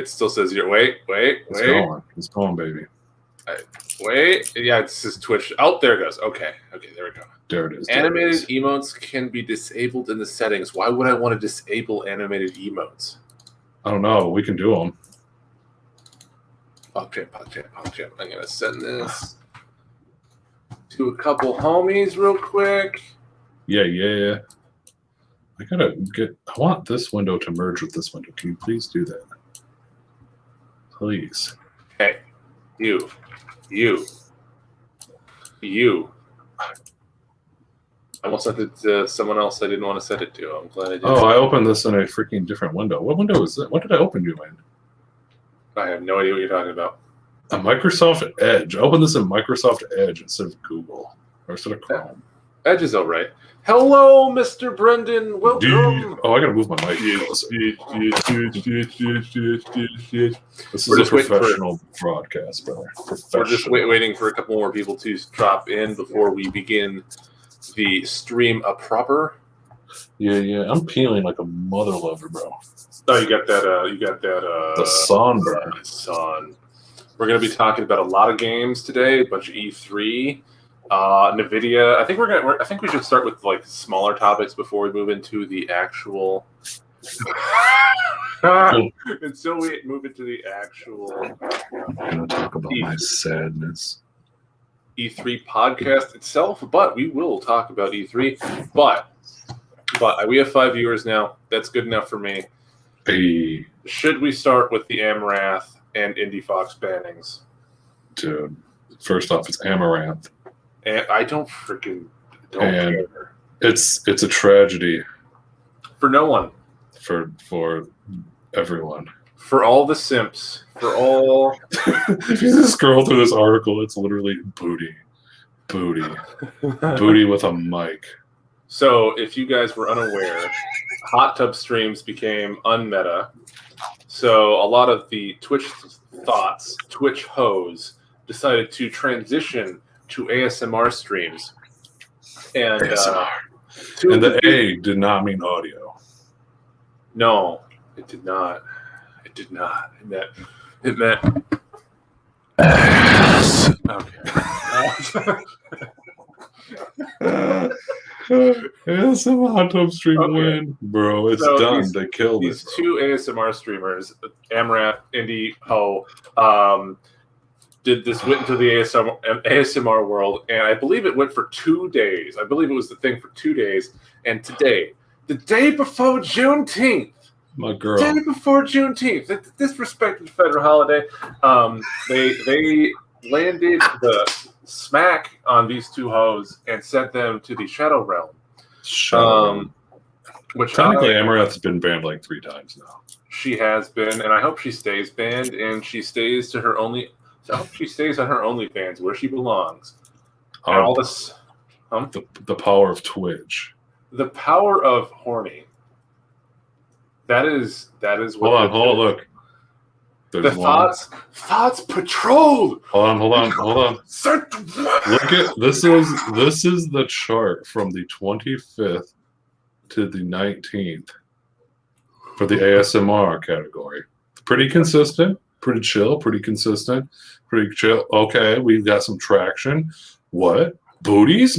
It still says you're wait. It's going, baby. Wait. Yeah, it says Twitch. Oh, there it goes. Okay, there we go. There it is. Animated emotes can be disabled in the settings. Why would I want to disable animated emotes? I don't know. We can do them. PogChamp. I'm gonna send this to a couple homies real quick. Yeah. I want this window to merge with this window. Can you please do that? Please. Hey, you. I almost sent it to someone else I didn't want to send it to. I'm glad I did. Oh, I opened this in a freaking different window. What window is that? What did I open you in? I have no idea what you're talking about. A Microsoft Edge. I opened this in Microsoft Edge instead of Google. Or instead of Chrome. Edge is all right. Hello, Mr. Brendan. Welcome. Oh, I gotta move my mic. This is a professional broadcast, brother. We're just waiting for a couple more people to drop in before we begin the stream proper. Yeah. I'm peeling like a mother lover, bro. Oh, you got that. The sunburn. Sun. We're gonna be talking about a lot of games today. A bunch of E3. NVIDIA. I think we should start with like smaller topics before we move into the actual. Until we move into the actual. I'm gonna talk about my sadness. E3 podcast itself, but we will talk about E3. But we have 5 viewers now. That's good enough for me. Hey. Should we start with the Amaranth and Indie Fox bannings? Dude, first off, it's Amaranth. And I don't care. It's a tragedy for no one. For everyone. For all the simps. For all. If you just scroll through this article, it's literally booty with a mic. So, if you guys were unaware, hot tub streams became unmeta. So, a lot of the Twitch hoes decided to transition to ASMR streams. And ASMR. And the A did not mean audio. No, it did not. It meant ass. Okay. Some hot tub stream win, bro. It's so done. They killed these it. Two ASMR streamers, Amaranth, Indie Ho, did this went into the ASMR world, and I believe it went for 2 days. I believe it was the thing for 2 days. And today, the day before Juneteenth, my girl, day before Juneteenth, the disrespected federal holiday, they landed the smack on these two hoes and sent them to the Shadow Realm. Which technically Amaranth's been banned like 3 times now. She has been, and I hope she stays banned, and she stays to her only. I hope she stays on her OnlyFans where she belongs. All this, the power of Twitch. The power of horny. That is what. Hold on, look. There's thoughts patrol. Hold on. Look at this is the chart from the 25th to the 19th for the ASMR category. Pretty consistent. Pretty chill, pretty consistent, pretty chill. Okay, we've got some traction. What? Booties?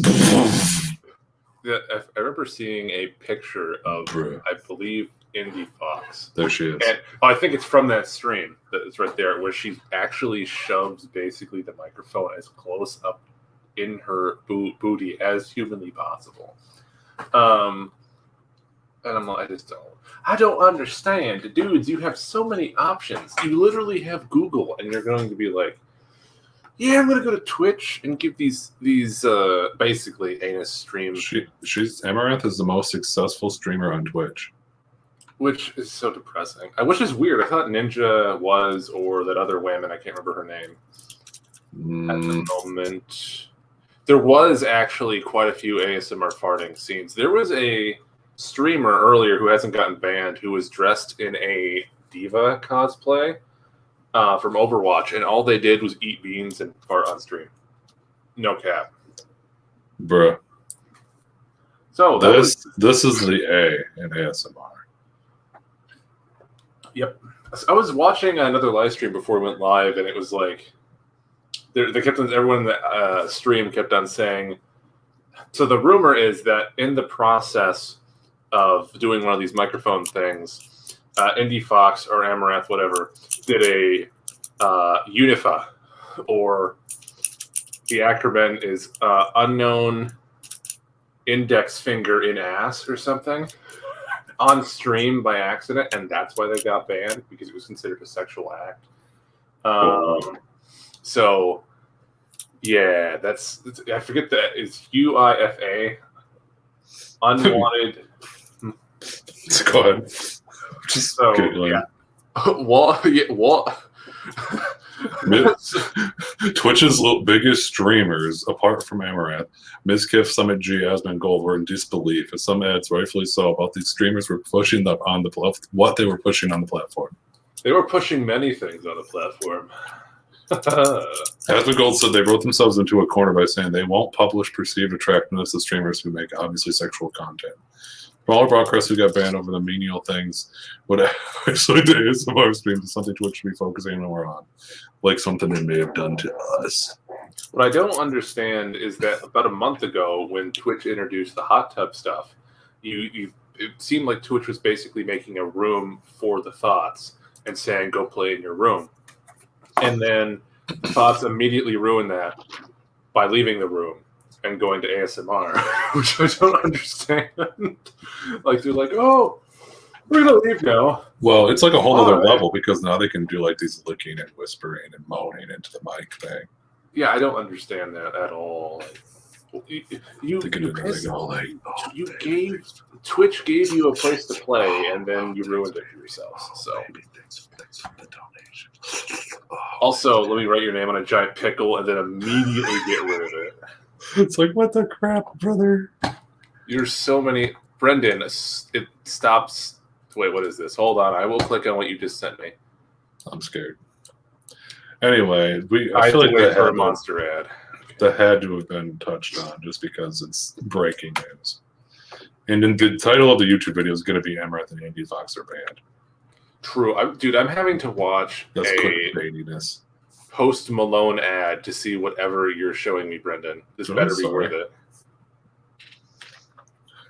Yeah, I remember seeing a picture of, I believe, Indie Fox. There she is. And I think it's from that stream that's right there, where she actually shoves basically the microphone as close up in her booty as humanly possible. And I'm like, I don't understand. Dudes, you have so many options. You literally have Google, and you're going to be like, yeah, I'm going to go to Twitch and give these basically anus streams. Amaranth is the most successful streamer on Twitch. Which is so depressing. I wish it's weird. I thought Ninja was, or that other woman, I can't remember her name. At the moment. There was actually quite a few ASMR farting scenes. There was a streamer earlier who hasn't gotten banned who was dressed in a diva cosplay from Overwatch, and all they did was eat beans and fart on stream. No cap. Bruh. So this is the A in ASMR. Yep. I was watching another live stream before we went live, and it was like they kept on, everyone in the stream kept on saying. So the rumor is that in the process of doing one of these microphone things, Indie Fox or Amaranth, whatever, did a Unifa, or the acronym is unknown index finger in ass or something, on stream by accident, and that's why they got banned, because it was considered a sexual act. So, yeah, I forget that it's UIFA, unwanted. Go ahead. Just So, Googling. What? Twitch's biggest streamers, apart from Amaranth, Mizkif, Summit G, Asmon Gold, were in disbelief, as some ads, rightfully so, about these streamers were pushing what they were pushing on the platform. They were pushing many things on the platform. Asmon Gold said they wrote themselves into a corner by saying they won't publish perceived attractiveness of streamers who make obviously sexual content. Smaller broadcasts who got banned over the menial things would actually do ASMR streams is something Twitch should be focusing more on, like something they may have done to us. What I don't understand is that about a month ago, when Twitch introduced the hot tub stuff, it seemed like Twitch was basically making a room for the thoughts and saying, go play in your room. And then the thoughts immediately ruined that by leaving the room and going to ASMR, which I don't understand. Like, they're like, oh, we're going to leave now. Well, it's like a whole other level, because now they can do like these licking and whispering and moaning into the mic thing. Yeah, I don't understand that at all. Twitch gave you a place to play, and then you ruined it for yourselves. So, thanks for the donation. Also, let me write your name on a giant pickle and then immediately get rid of it. It's like, what the crap, brother? There's so many. Brendan, it stops. Wait, what is this? Hold on. I will click on what you just sent me. I'm scared. Anyway, I feel like that had a monster ad. That had to have been touched on just because it's breaking news. And then the title of the YouTube video is going to be Amaranth and Indie Fox are banned. True. Dude, I'm having to watch That's clickbaitiness. Post Malone ad to see whatever you're showing me, Brendan. This better be worth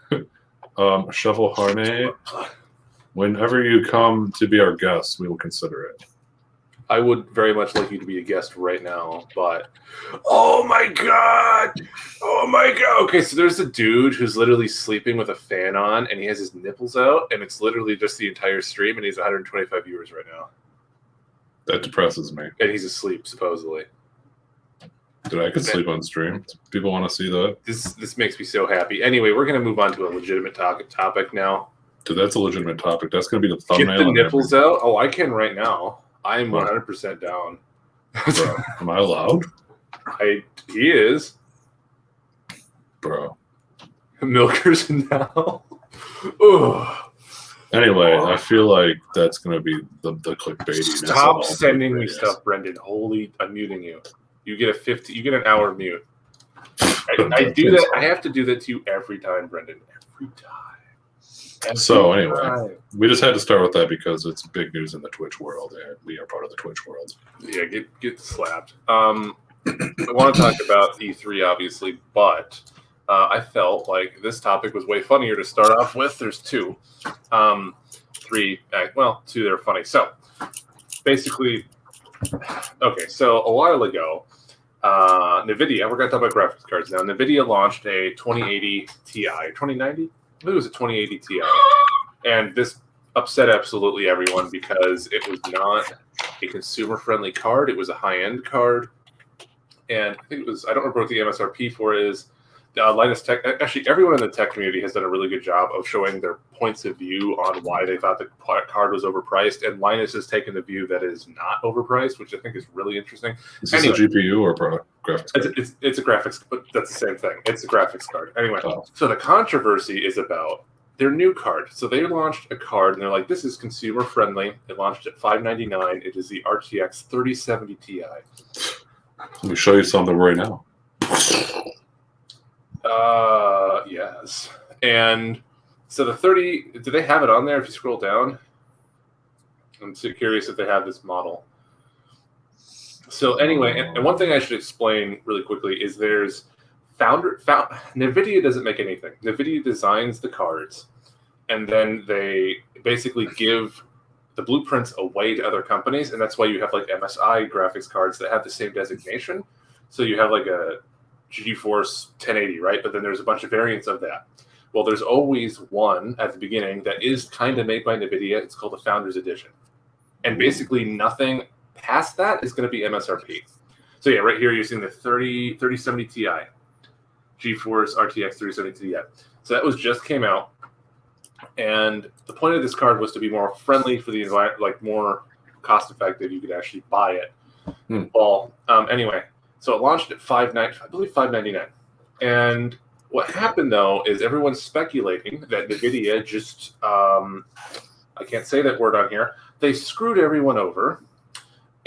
it. Shovel Harney, whenever you come to be our guest, we will consider it. I would very much like you to be a guest right now, but oh my god! Okay, so there's a dude who's literally sleeping with a fan on, and he has his nipples out, and it's literally just the entire stream, and he's 125 viewers right now. That depresses me. And he's asleep, supposedly. Dude, I could sleep on stream. People want to see that. This makes me so happy. Anyway, we're going to move on to a legitimate topic now. Dude, that's a legitimate topic. That's going to be the thumbnail. Get the nipples out? Oh, I can right now. I'm 100% down. Bro, am I allowed? He is. Bro. Milkers now. Ugh. Anyway, I feel like that's going to be the clickbait. Stop sending me stuff, Brendan. I'm muting you. You get an hour mute. I do that. I have to do that to you every time, Brendan. Every time. So anyway, we just had to start with that because it's big news in the Twitch world, and we are part of the Twitch world. Yeah, get slapped. I want to talk about E3, obviously, but I felt like this topic was way funnier to start off with. There's two. Two that are funny. So, basically, okay, so a while ago, NVIDIA, we're going to talk about graphics cards now. NVIDIA launched a 2080 Ti, 2090? I think it was a 2080 Ti. And this upset absolutely everyone because it was not a consumer-friendly card. It was a high-end card. And I think it was, I don't remember what the MSRP for is. Linus Tech, actually, everyone in the tech community has done a really good job of showing their points of view on why they thought the card was overpriced. And Linus has taken the view that it is not overpriced, which I think is really interesting. Is this a GPU or a graphics card? It's a graphics, but that's the same thing. It's a graphics card. Anyway, So the controversy is about their new card. So they launched a card, and they're like, this is consumer friendly. It launched at $599. It is the RTX 3070 Ti. Let me show you something right now. Yes. And so the 30, do they have it on there if you scroll down? I'm so curious if they have this model. So anyway, and one thing I should explain really quickly is there's NVIDIA doesn't make anything. NVIDIA designs the cards, and then they basically give the blueprints away to other companies, and that's why you have like MSI graphics cards that have the same designation. So you have like a GeForce 1080, right? But then there's a bunch of variants of that. Well, there's always one at the beginning that is kind of made by NVIDIA. It's called the Founders Edition. And basically nothing past that is going to be MSRP. So yeah, right here you're seeing the 3070 Ti, GeForce RTX 3070 Ti. So that just came out. And the point of this card was to be more friendly for the environment, like more cost effective. You could actually buy it. Well, anyway, so it launched at $599. And what happened though is everyone's speculating that NVIDIA just I can't say that word on here. They screwed everyone over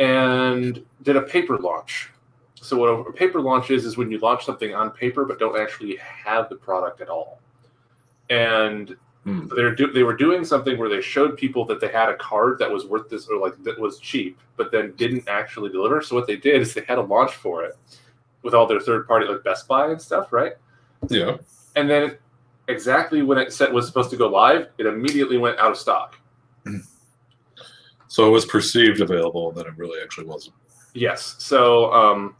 and did a paper launch. So what a paper launch is when you launch something on paper but don't actually have the product at all. And they were doing something where they showed people that they had a card that was worth this, or like that was cheap, but then didn't actually deliver. So what they did is they had a launch for it with all their third party, like Best Buy and stuff, right? Yeah. And then exactly when it was supposed to go live, it immediately went out of stock. So it was perceived available, and then it really actually wasn't. Yes. So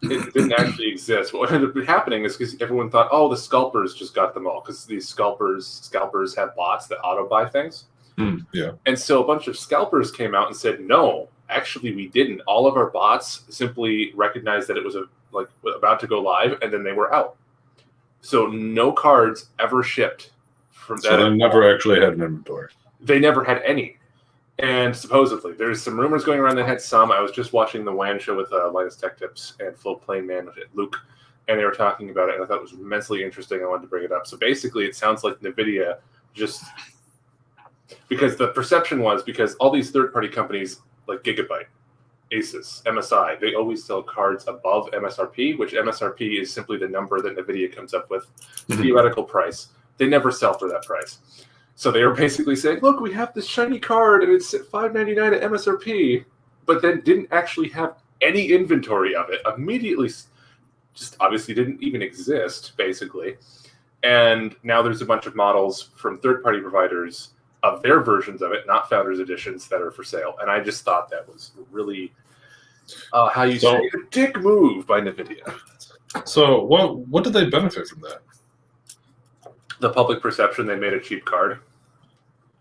it didn't actually exist. What ended up happening is because everyone thought, oh, the scalpers just got them all, because these scalpers have bots that auto buy things. Yeah. And so a bunch of scalpers came out and said, no, actually we didn't. All of our bots simply recognized that it was about to go live, and then they were out. So no cards ever shipped from that. So they never actually had an inventory. They never had any. And supposedly, there's some rumors going around that had some. I was just watching the WAN show with Linus Tech Tips and Flow Plane Man with Luke, and they were talking about it, and I thought it was immensely interesting. I wanted to bring it up. So basically, it sounds like NVIDIA just, because the perception was, because all these third-party companies like Gigabyte, Asus, MSI, they always sell cards above MSRP, which MSRP is simply the number that NVIDIA comes up with, theoretical price. They never sell for that price. So they were basically saying, look, we have this shiny card and it's at $599 at MSRP, but then didn't actually have any inventory of it. Immediately, just obviously didn't even exist, basically. And now there's a bunch of models from third-party providers of their versions of it, not Founders Editions, that are for sale. And I just thought that was really, how you say, a dick move by NVIDIA. So what did they benefit from that? The public perception they made a cheap card.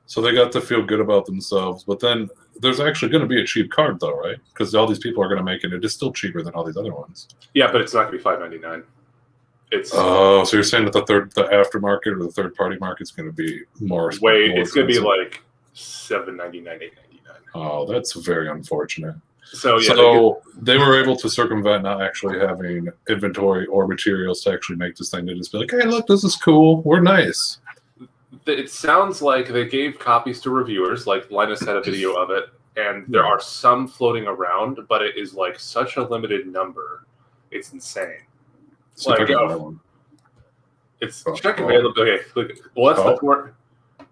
So they got to feel good about themselves, but then there's actually going to be a cheap card, though, right? Because all these people are going to make it. It is still cheaper than all these other ones. Yeah, but it's not going to be $599. It's so you're saying that the aftermarket or the third party market is going to be more it's going to be like $799, $899. Oh, that's very unfortunate. So yeah, they were able to circumvent not actually having inventory or materials to actually make this thing. They just be like, hey, look, this is cool. We're nice. It sounds like they gave copies to reviewers, like Linus had a video of it, and there are some floating around, but it is like such a limited number. It's insane. So like, it's check available. Okay, look. Well,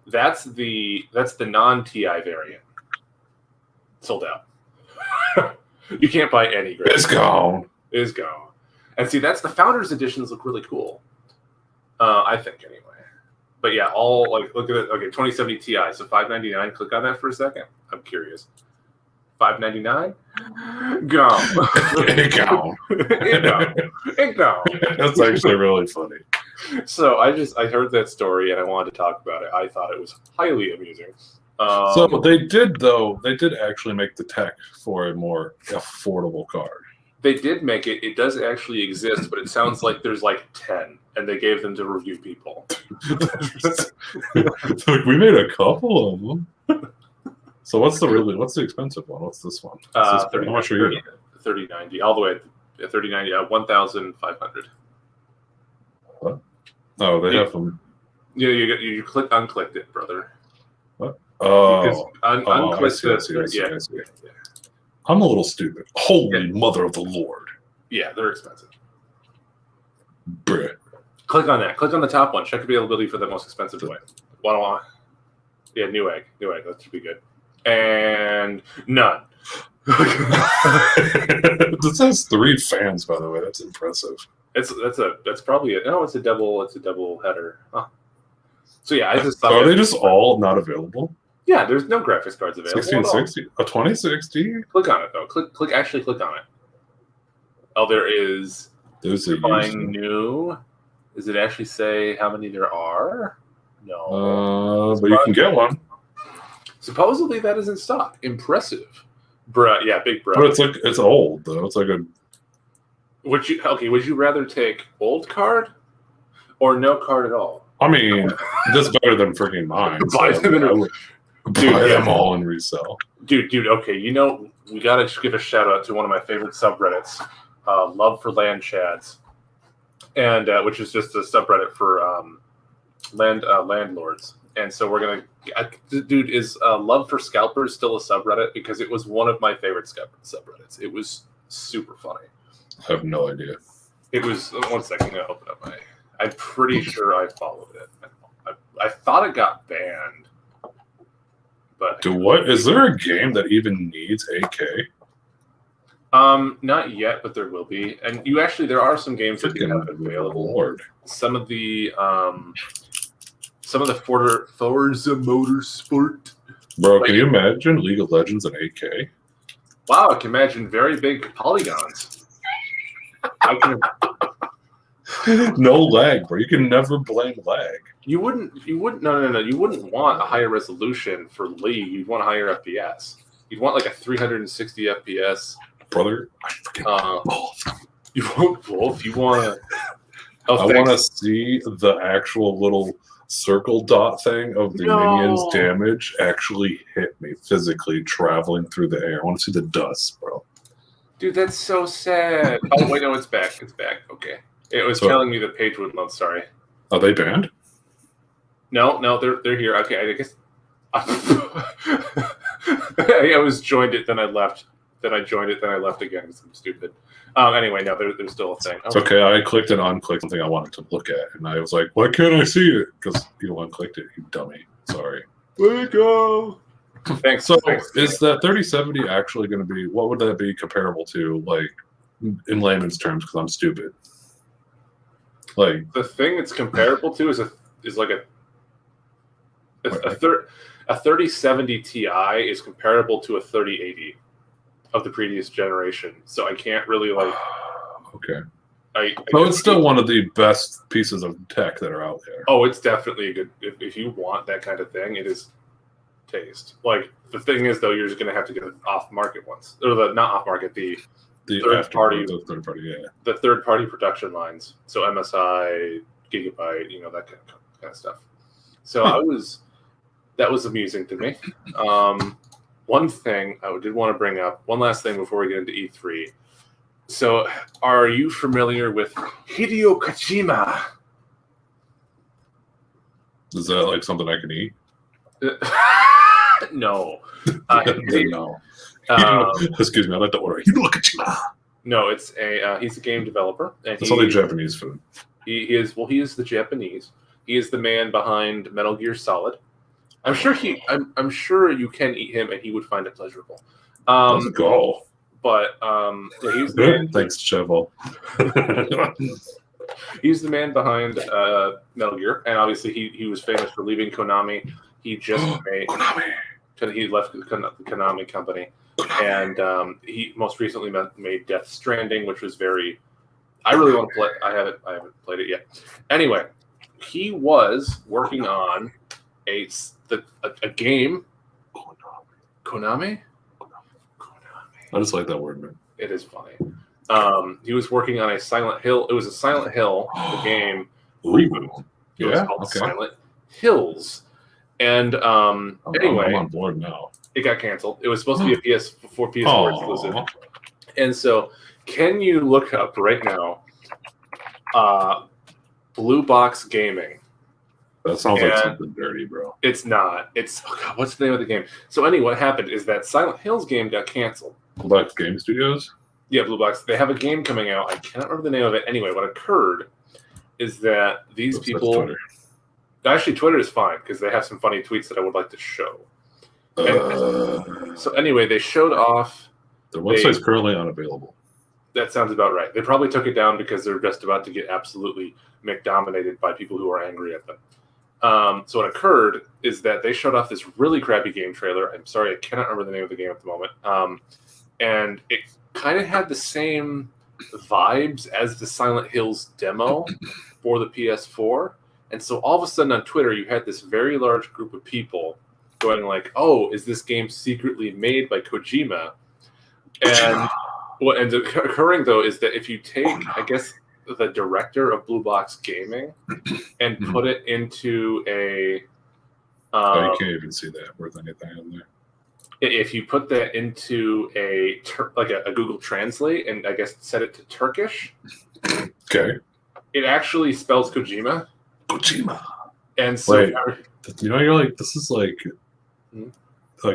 that's the non-TI variant. Sold out. You can't buy any grade. It's gone. It's gone. And see, that's the Founders Editions look really cool. I think anyway. But yeah, look at it. Okay, 2070 Ti. So $599. Click on that for a second. I'm curious. $599. Gone. It gone. It gone. That's actually really funny. So I heard that story and I wanted to talk about it. I thought it was highly amusing. So they did actually make the tech for a more affordable card. They did make it. It does actually exist, but it sounds like there's like 10, and they gave them to review people. Like, we made a couple of them. So what's the expensive one? What's this one? How much are you? 3090, all the way at 3090, 1,500. What? Oh, they have them. Yeah, you unclicked it, brother. What? Oh, unclicked it. Yeah. I'm a little stupid. Holy mother of the Lord. Yeah, they're expensive. Bruh. Click on that. Click on the top one. Check availability for the most expensive way. Yeah, Newegg. That should be good. And none. This has 3 fans, by the way. That's impressive. That's probably it. No, it's a double header. Huh. So yeah, I just thought. So are they just all not available? Yeah, there's no graphics cards available. 1660, a 2060. Click on it though. Click on it. Oh, there is. There's a buying new. Does it actually say how many there are? No. But you can get one. Supposedly that is in stock. Impressive. Bruh, yeah, big bruh. But it's old though. It's like a. Would you rather take old card or no card at all? I mean, this is better than freaking mine. Buy them buy them all and resell. Dude, okay. You know, we gotta give a shout out to one of my favorite subreddits, Love for Land Chads, and which is just a subreddit for landlords. And so we're gonna, dude, is Love for Scalpers still a subreddit? Because it was one of my favorite subreddits. It was super funny. I have no idea. It was 1 second. I'm gonna open up I'm pretty sure I followed it. I thought it got banned, but Is there a game that even needs AK? Not yet, but there will be. And there are some games that do have it available. Lord. Some of the Forza Motorsport. Bro, can you imagine League of Legends and AK? Wow, I can imagine very big polygons. I can. No lag, bro. You can never blame lag. You wouldn't. No. You wouldn't want a higher resolution for League. You'd want a higher FPS. You'd want like a 360 FPS. Brother, I freaking want both. You want both? You want? I want to see the actual little circle dot thing of the minions' damage actually hit me physically traveling through the air. I want to see the dust, bro. Dude, that's so sad. Oh wait, no, it's back. It's back. Okay. It was telling me the page wouldn't load. Sorry. Are they banned? No, they're here. Okay, I guess. I was joined it, then I left. Then I joined it, then I left again. I'm stupid. Anyway, no, there's still a thing. It's okay. I clicked and unclicked something I wanted to look at, and I was like, "Why can't I see it?" Because you unclicked it, you dummy. Sorry. Way to go. Thanks. So, is that 3070 actually going to be? What would that be comparable to, like, in layman's terms? Because I'm stupid. Like the thing it's comparable to is a 3070 Ti is comparable to a 3080 of the previous generation. So I can't really like. Okay. So it's still one of the best pieces of tech that are out there. Oh, it's definitely a good. If you want that kind of thing, it is taste. Like the thing is though, you're just gonna have to get it off market ones, or not off market, the third party, yeah, the third party production lines. So MSI, Gigabyte, that kind of stuff. So that was amusing to me. One thing I did want to bring up, one last thing before we get into E3. So, are you familiar with Hideo Kojima? Is that like something I can eat? No. No. Excuse me, I like to order Hideo Kojima. No, it's he's a game developer. And it's only Japanese food. He is the Japanese. He is the man behind Metal Gear Solid. I'm sure you can eat him and he would find it pleasurable. Let's go. But he's the man. Thanks, Cheval. He's the man behind Metal Gear, and obviously he was famous for leaving Konami. He just he left the Konami company, and he most recently made Death Stranding, which was very. I really want to play. I haven't played it yet. Anyway, he was working on a game. Konami. I just like that word, man. It is funny. He was working on a Silent Hill. It was a Silent Hill, the game reboot. It was called Silent Hills. And anyway, I'm on board now. It got canceled. It was supposed to be a PS4 exclusive. And so, can you look up right now, Blue Box Gaming? That sounds like something dirty, bro. It's not. It's what's the name of the game? So anyway, what happened is that Silent Hills game got canceled. Blue Box Game Studios? Yeah, Blue Box. They have a game coming out. I cannot remember the name of it. Anyway, what occurred is that these people... Actually, Twitter is fine because they have some funny tweets that I would like to show. So anyway, they showed off. Their website's currently unavailable. That sounds about right. They probably took it down because they're just about to get absolutely McDominated by people who are angry at them. So what occurred is that they showed off this really crappy game trailer. I'm sorry, I cannot remember the name of the game at the moment. And it kind of had the same vibes as the Silent Hills demo for the PS4. And so all of a sudden on Twitter, you had this very large group of people going like, "Oh, is this game secretly made by Kojima?" And what ends up occurring though is that if you take, I guess, the director of Blue Box Gaming and put it into a, you can't even see that worth anything in there. If you put that into a Google Translate and I guess set it to Turkish, okay, it actually spells Kojima. Kojima. And so, wait, you're like, this is like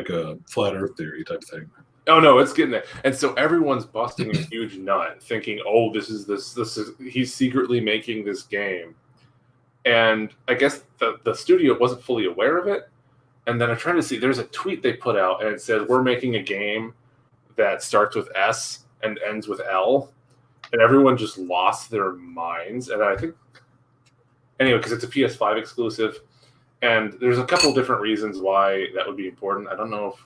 a flat Earth theory type thing. Oh no, it's getting there. And so everyone's busting a huge nut, thinking, "Oh, this is he's secretly making this game." And I guess the studio wasn't fully aware of it. And then I'm trying to see. There's a tweet they put out, and it says, "We're making a game that starts with S and ends with L," and everyone just lost their minds. And I think anyway, because it's a PS5 exclusive, and there's a couple different reasons why that would be important. I don't know if.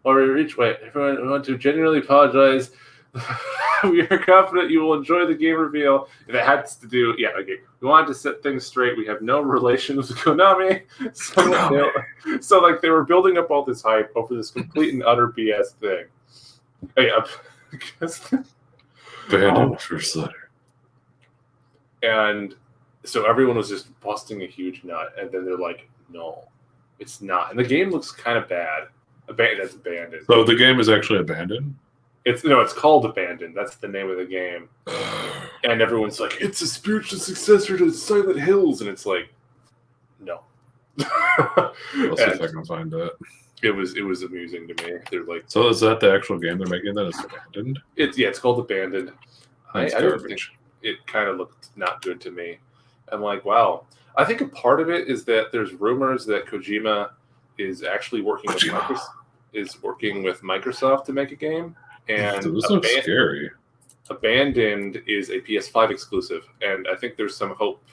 Or each way, everyone, we want to genuinely apologize. We are confident you will enjoy the game reveal. And it has to do, okay. We wanted to set things straight. We have no relation with Konami. So like, they were building up all this hype over this complete and utter BS thing. Abandoned first letter. And so everyone was just busting a huge nut. And then they're like, no, it's not. And the game looks kind of bad. That's Abandoned. So the game is actually abandoned? It's called Abandoned. That's the name of the game. And everyone's like, it's a spiritual successor to Silent Hills, and it's like, no. I'll see if I can find that. It was amusing to me. They're like, so is that the actual game they're making? That is Abandoned. It's called Abandoned. I don't think it kind of looked not good to me. I'm like, wow. I think a part of it is that there's rumors that Kojima is actually working with Microsoft to make a game, and this looks scary. Abandoned is a PS5 exclusive, and I think there's some hope.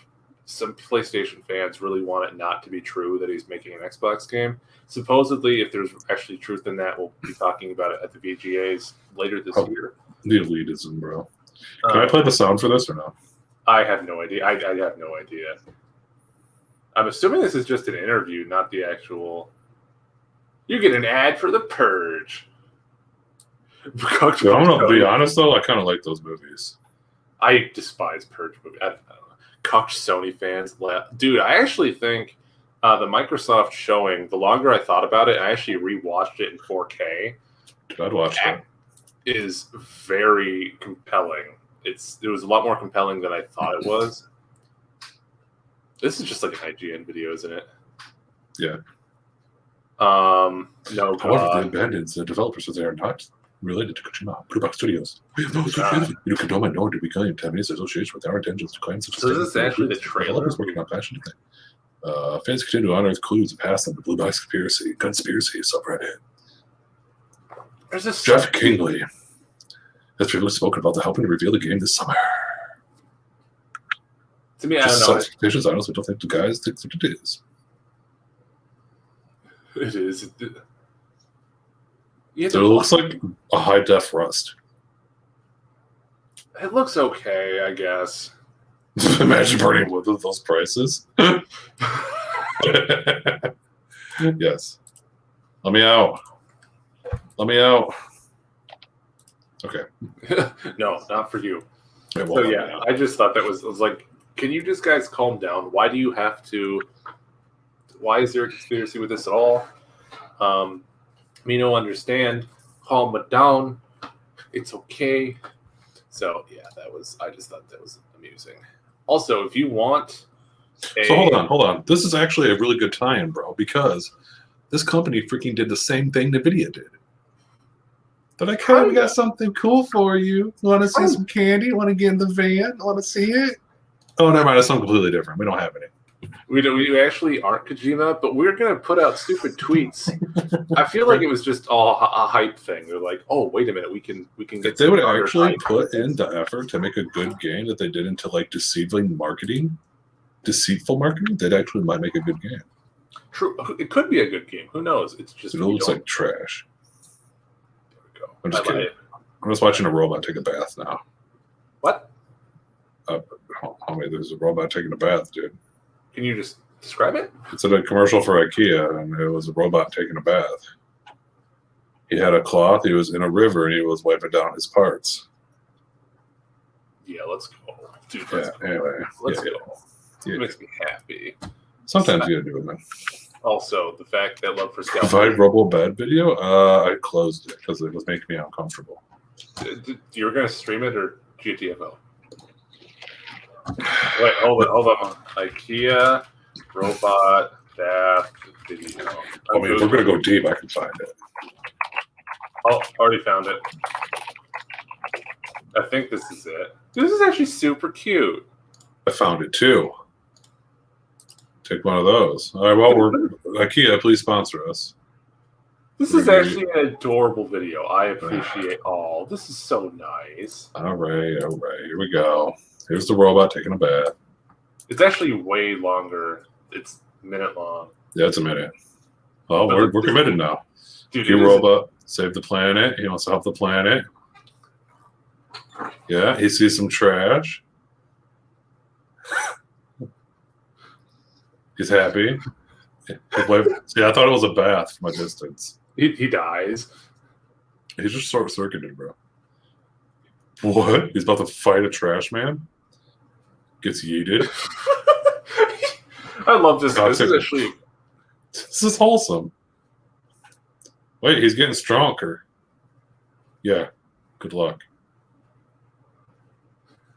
Some PlayStation fans really want it not to be true that he's making an Xbox game. Supposedly, if there's actually truth in that, we'll be talking about it at the VGAs later this year. The elitism, bro. Can I play the sound for this or no? I have no idea. I have no idea. I'm assuming this is just an interview, not the actual. You get an ad for The Purge. I'm gonna be honest though, I kind of like those movies. I despise Purge movies. I don't know. Cocked Sony fans, dude. I actually think the Microsoft showing. The longer I thought about it, I actually rewatched it in 4K. Dude, I'd watch that. Is very compelling. It was a lot more compelling than I thought it was. This is just like an IGN video, isn't it? Yeah. No. However, the Abandoned, the developers said they are not related to Kojima, Blue Box Studios. We have no association with Kojima, nor do we claim to have any association with our intentions to claim such a thing. So is this actually the trailer? Developers working on passion thing. Fans continue to unearth clues of past on the Blue Box conspiracy subreddit. There's this Jeff Kingley has previously spoken about the helping to reveal the game this summer. To me, I don't know. Expectations, I honestly don't think the guys think that it is. It is. It looks like a high-def Rust. It looks okay, I guess. Imagine burning wood with those prices. Yes. Let me out. Okay. No, not for you. So yeah, I just thought that was like, can you just guys calm down? Why do you have to? Why is there a conspiracy with this at all? Me no understand. Calm it down. It's okay. So yeah, I just thought that was amusing. Also, if you want, so hold on. This is actually a really good tie-in, bro, because this company freaking did the same thing NVIDIA did. They're like, hey, we got something cool for you. Want to see some candy? Want to get in the van? Want to see it? Oh, never mind. It's something completely different. We don't have any. We actually aren't Kojima, but we're gonna put out stupid tweets. I feel like it was just all a hype thing. They're like, oh, wait a minute, we can get. If they would actually put in the effort to make a good game that they did into like deceitful marketing, they'd actually might make a good game. True, it could be a good game. Who knows? It's just it looks like trash. There we go. I'm just kidding. I'm just watching a robot take a bath now. What? Homie, there's a robot taking a bath, dude. Can you just describe it? It's in a commercial for IKEA, and it was a robot taking a bath. He had a cloth. He was in a river, and he was wiping down his parts. Yeah, let's go, dude. Anyway, let's go. It makes me happy. Sometimes you gotta do it, man. Also, the fact that Love for Scalp. Provide Robo Bad video. I closed it because it was making me uncomfortable. You're gonna stream it or GTFO? Wait, hold on. IKEA robot bath video. I mean, if we're gonna go deep, I can find it. Oh, already found it. I think this is it. This is actually super cute. I found it too. Take one of those. All right, well, IKEA, please sponsor us. This is actually an adorable video. I appreciate all. This is so nice. All right. Here we go. Here's the robot taking a bath. It's actually way longer. It's a minute long. Yeah, it's a minute. Oh, we're committed now. Dude, robot, save the planet. He wants to help the planet. Yeah, he sees some trash. He's happy. See, I thought it was a bath from a distance. He dies. He's just short-circuited, bro. What? He's about to fight a trash man? Gets yeeted. I love this. This is actually... This is wholesome. Wait, he's getting stronger. Yeah. Good luck.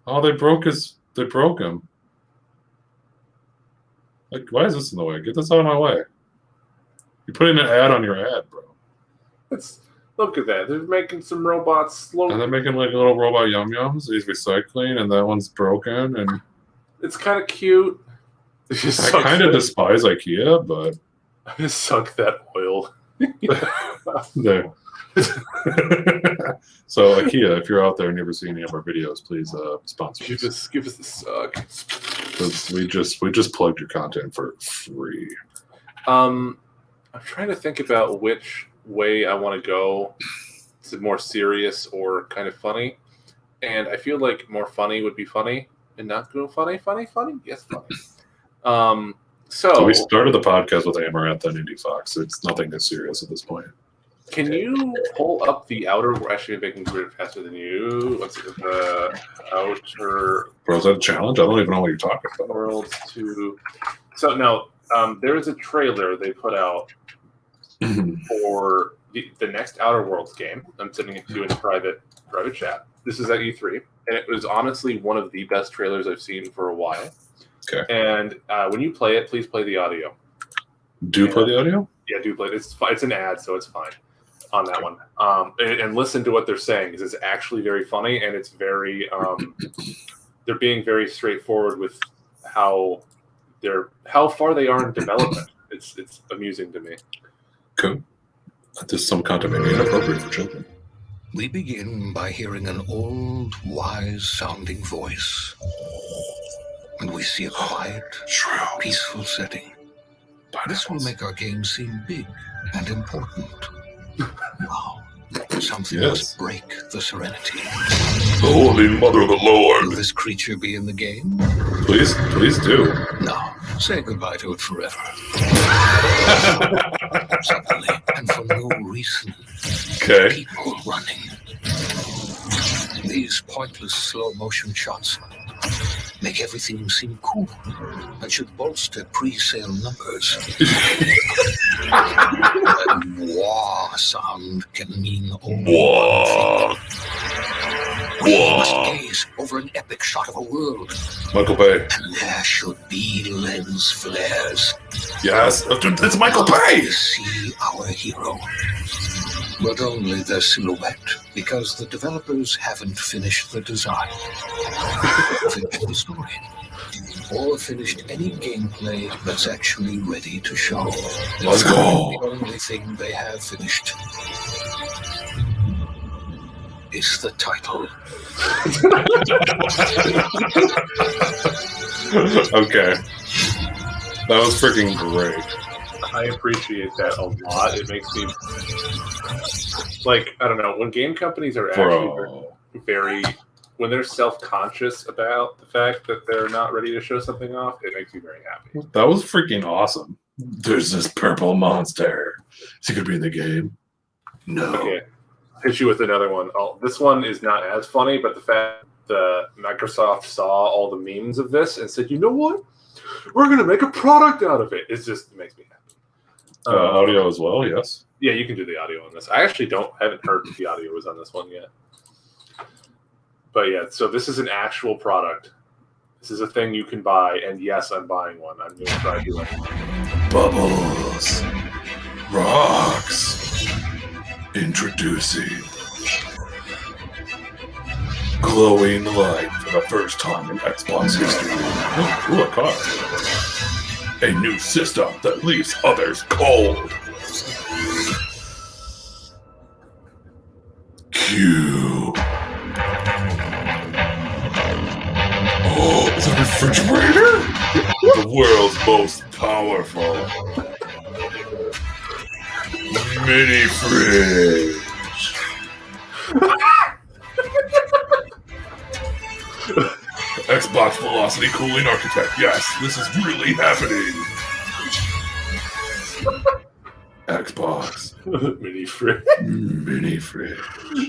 Oh, they broke him. Like, why is this in the way? Get this out of my way. You're putting an ad on your ad, bro. Look at that. They're making some robots slow. And they're making like little robot yum-yums. He's recycling, and that one's broken. And it's kind of cute. I kind of despise IKEA, but I just suck that oil. There. So IKEA, if you're out there and you've ever seen any of our videos, please sponsor us. Give us the suck. Because we just plugged your content for free. I'm trying to think about which way I want to go. Is it more serious or kind of funny? And I feel like more funny would be funny and not go funny. Yes, funny. So we started the podcast with Amaranth and Indie Fox. It's nothing that serious at this point. Can you pull up the outer? We're actually making it faster than you. What's it? The outer. Bro, is that a challenge? I don't even know what you're talking about. Worlds 2. So no, there is a trailer they put out for the next Outer Worlds game. I'm sending it to you in a private chat. This is at E3, and it was honestly one of the best trailers I've seen for a while. Okay. And when you play it, please play the audio. Play the audio? Yeah, do play it. It's an ad, so it's fine on that one. And listen to what they're saying, because it's actually very funny, and it's very they're being very straightforward with how far they are in development. It's amusing to me. Cool. There's some content maybe inappropriate for children. We begin by hearing an old, wise-sounding voice. And we see a quiet, peaceful setting. This will make our game seem big and important. Now, something must break the serenity. The Holy Mother of the Lord. Will this creature be in the game? Please do. No, say goodbye to it forever. Suddenly, and for no reason, people running. These pointless slow-motion shots make everything seem cool and should bolster pre-sale numbers. That wah sound can mean only one thing. We must gaze over an epic shot of a world. Michael Bay. And there should be lens flares. Yes, it's Michael Bay! We see our hero. But only their silhouette, because the developers haven't finished the design. Finish the story. or finished any gameplay that's actually ready to show. Let's go. The only thing they have finished is the title. Okay. That was freaking great. I appreciate that a lot. It makes me like, I don't know, when game companies are actually very when they're self-conscious about the fact that they're not ready to show something off, it makes me very happy. That was freaking awesome. There's this purple monster. Is he gonna be in the game? No. Okay. Hit you with another one. Oh, this one is not as funny, but the fact that Microsoft saw all the memes of this and said, you know what? We're going to make a product out of it. It makes me happy. Audio as well, yes. Yeah, you can do the audio on this. I actually haven't heard if the audio was on this one yet. But yeah, so this is an actual product. This is a thing you can buy, and yes, I'm buying one. I'm going to try doing it. Bubbles. Rocks. Introducing glowing light for the first time in Xbox history. Ooh, a car. A new system that leaves others cold. Q. Oh, it's a refrigerator? The world's most powerful mini fridge. Xbox Velocity Cooling Architect. Yes, this is really happening. Xbox Mini fridge. mini fridge.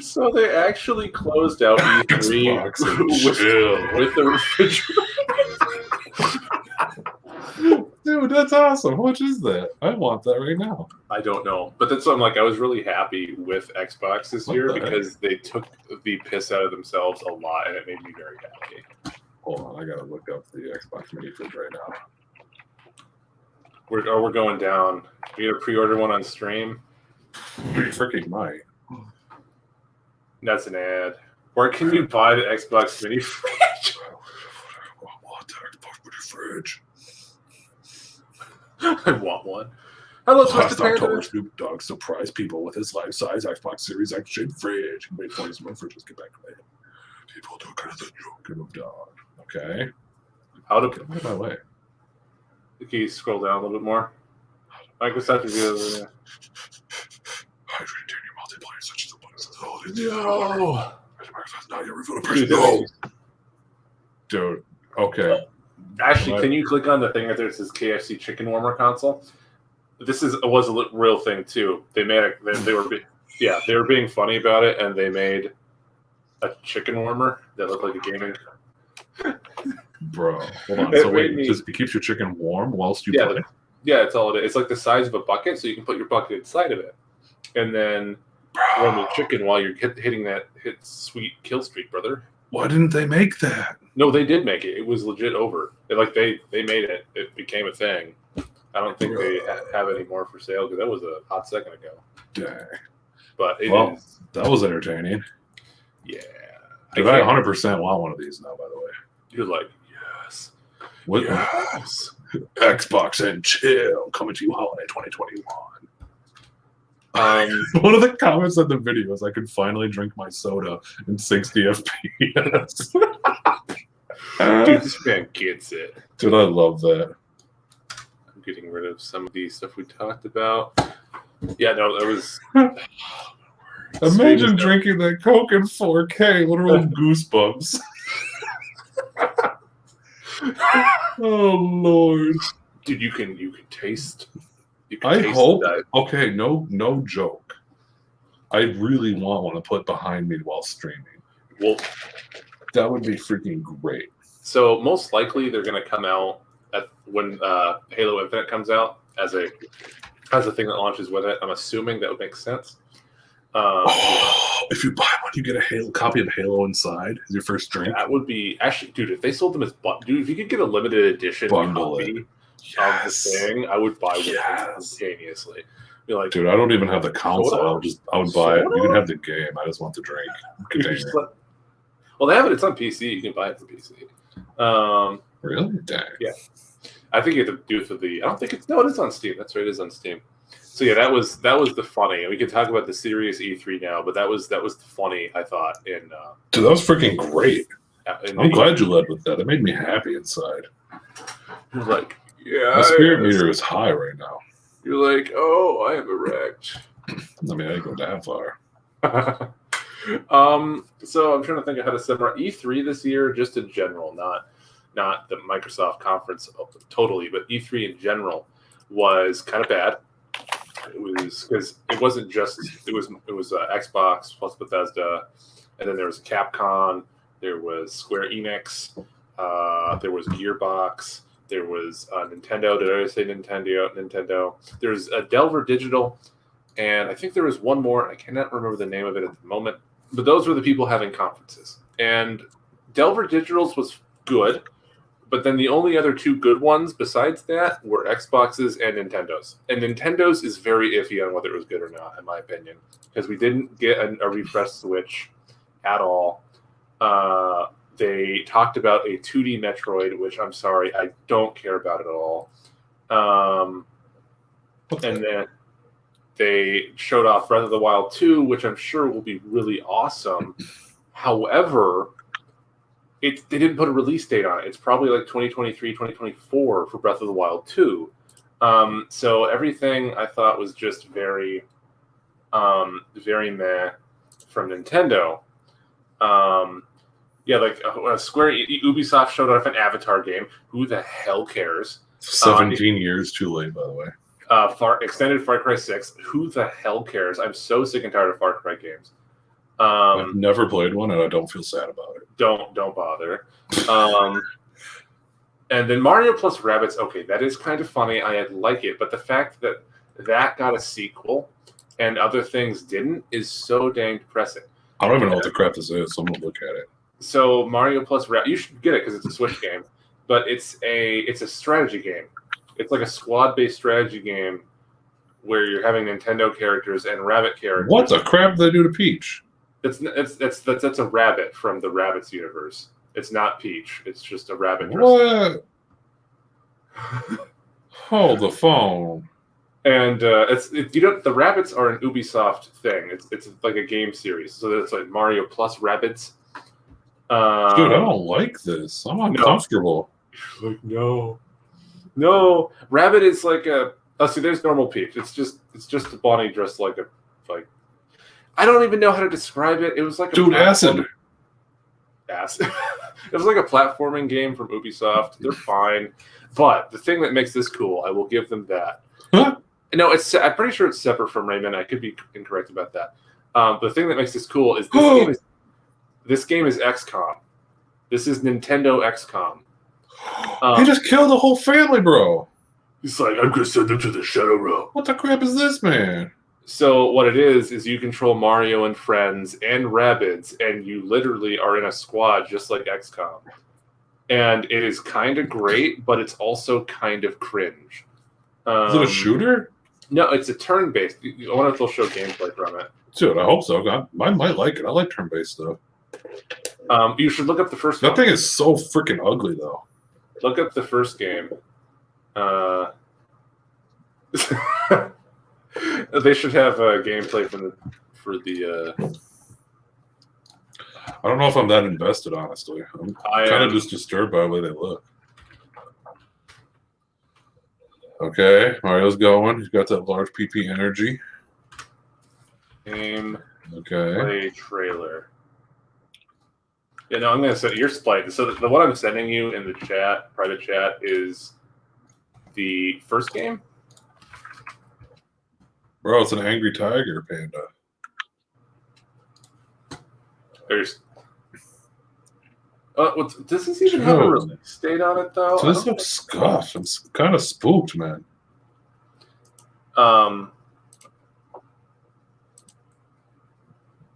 So they actually closed out E3 with the refrigerator. Dude, that's awesome. How much is that? I want that right now. I don't know, but that's something like I was really happy with Xbox this year because they took the piss out of themselves a lot, and it made me very happy. Hold on, I gotta look up the Xbox mini fridge right now. We're going down. We gonna pre-order one on stream. We freaking might. That's an ad. Where can you buy the Xbox mini fridge? I want the Xbox mini fridge. I want one. Hello, Twisted Panda. Snoop Dogg surprise people with his life-size Xbox Series X shaped fridge. Wait for his fridges get back later. People do kind of the joke moved on. Okay. How to get out of my way? Can you scroll down a little bit more? Microsoft is the other. Hydrate turn your multiplayer such as the buttons of the whole. No. Not your review person. No. Dude. Okay. Actually, can you click on the thing right there that says KFC chicken warmer console? This was a real thing too. They made they were being funny about it, and they made a chicken warmer that looked like a gaming. Bro, hold on. So wait, it keeps your chicken warm whilst you play? Yeah, that's all it is. It's like the size of a bucket, so you can put your bucket inside of it, and then warm the chicken while you're hitting that sweet kill streak, brother. Why didn't they make that? No, they did make it. It was legit over. They made it. It became a thing. I don't think they have any more for sale because that was a hot second ago. Dang. But that was entertaining. Yeah. Dude, I 100% want one of these now, by the way. You're like, yes. What? Yes. Xbox and chill coming to you holiday 2021. One of the comments on the video is I could finally drink my soda in 60 FPS. Dude, this man gets it. Dude, I love that. I'm getting rid of some of the stuff we talked about. Yeah, no, that was... Imagine drinking that Coke in 4K, literal goosebumps. Oh, Lord. Dude, you can taste... I hope. Okay, no joke. I really want one to put behind me while streaming. Well, that would be freaking great. So most likely they're going to come out when Halo Infinite comes out as a thing that launches with it. I'm assuming that would make sense. If you buy one, you get a copy of Halo inside as your first drink. That would be actually, dude. If they sold them as dude, if you could get a limited edition copy of the thing, I would buy one instantaneously. Be like, dude, I don't even have the console. I would buy it. You can have the game. I just want the drink. Well, they have it. It's on PC. You can buy it for PC. Really? Dang. Yeah. I think you have to do it for the. I don't think it's. No, it is on Steam. That's right. It is on Steam. So yeah, that was the funny. We can talk about the serious E3 now, but that was the funny. I thought in. Dude, that was freaking great. I'm glad you led with that. It made me happy inside. You're like, yeah. My spirit meter is high right now. You're like, oh, I am erect. I mean, I didn't go that far. So I'm trying to think of how to summarize E3 this year, just in general, not the Microsoft conference totally, but E3 in general was kind of bad. It was because it wasn't just it was Xbox plus Bethesda, and then there was Capcom, there was Square Enix, there was Gearbox, there was Nintendo. Did I already say Nintendo? There's Delver Digital, and I think there was one more. I cannot remember the name of it at the moment. But those were the people having conferences, and Delver Digital's was good. But then the only other two good ones besides that were Xboxes and Nintendo's. And Nintendo's is very iffy on whether it was good or not, in my opinion, because we didn't get a refreshed Switch at all. They talked about a 2D Metroid, which I'm sorry, I don't care about it at all. And then they showed off Breath of the Wild 2, which I'm sure will be really awesome. However, they didn't put a release date on it. It's probably like 2023, 2024 for Breath of the Wild 2. So everything I thought was just very meh from Nintendo. Yeah, like Ubisoft showed off an Avatar game. Who the hell cares? 17 years too late, by the way. Extended Far Cry 6. Who the hell cares? I'm so sick and tired of Far Cry games. I've never played one, and I don't feel sad about it. Don't bother. And then Mario plus Rabbids. Okay, that is kind of funny. I like it, but the fact that got a sequel and other things didn't is so dang depressing. I don't even know what the crap this is, so I'm gonna look at it. So Mario plus Rabbids, you should get it because it's a Switch game, but it's a strategy game. It's like a squad-based strategy game where you're having Nintendo characters and Rabbit characters. What the crap did they do to Peach? That's a rabbit from the Rabbids universe. It's not Peach. It's just a rabbit. What? Hold the phone. And the rabbits are an Ubisoft thing. It's like a game series. So it's like Mario plus Rabbids. Dude, I don't like this. I'm uncomfortable. No. Rabbit is like see, there's normal Peach. It's just a bunny dressed like I don't even know how to describe it. It was like acid. It was like a platforming game from Ubisoft. They're fine, but the thing that makes this cool, I will give them that. Huh? No, I'm pretty sure it's separate from Rayman. I could be incorrect about that. The thing that makes this cool is this game is XCOM. This is Nintendo XCOM. He just killed the whole family, bro. He's like, I'm gonna send them to the Shadow Realm. What the crap is this, man? So what it is you control Mario and friends and Rabbids, and you literally are in a squad just like XCOM. And it is kind of great, but it's also kind of cringe. Is it a shooter? No, it's a turn-based. I wonder if they'll show gameplay from it. Dude, I hope so. I might like it. I like turn-based stuff. You should look up the first one. That thing is so freaking ugly, though. Look up the first game. They should have gameplay for the. I don't know if I'm that invested, honestly. I'm kind of just disturbed by the way they look. Okay, Mario's going. He's got that large PP energy. Game. Okay. Play trailer. Yeah, no, I'm gonna set your splice. So the what I'm sending you in the chat, private chat, is the first game. Bro, it's an angry tiger panda. There's. Does this even have a release date on it, though? So this looks scuffed. I'm kind of spooked, man.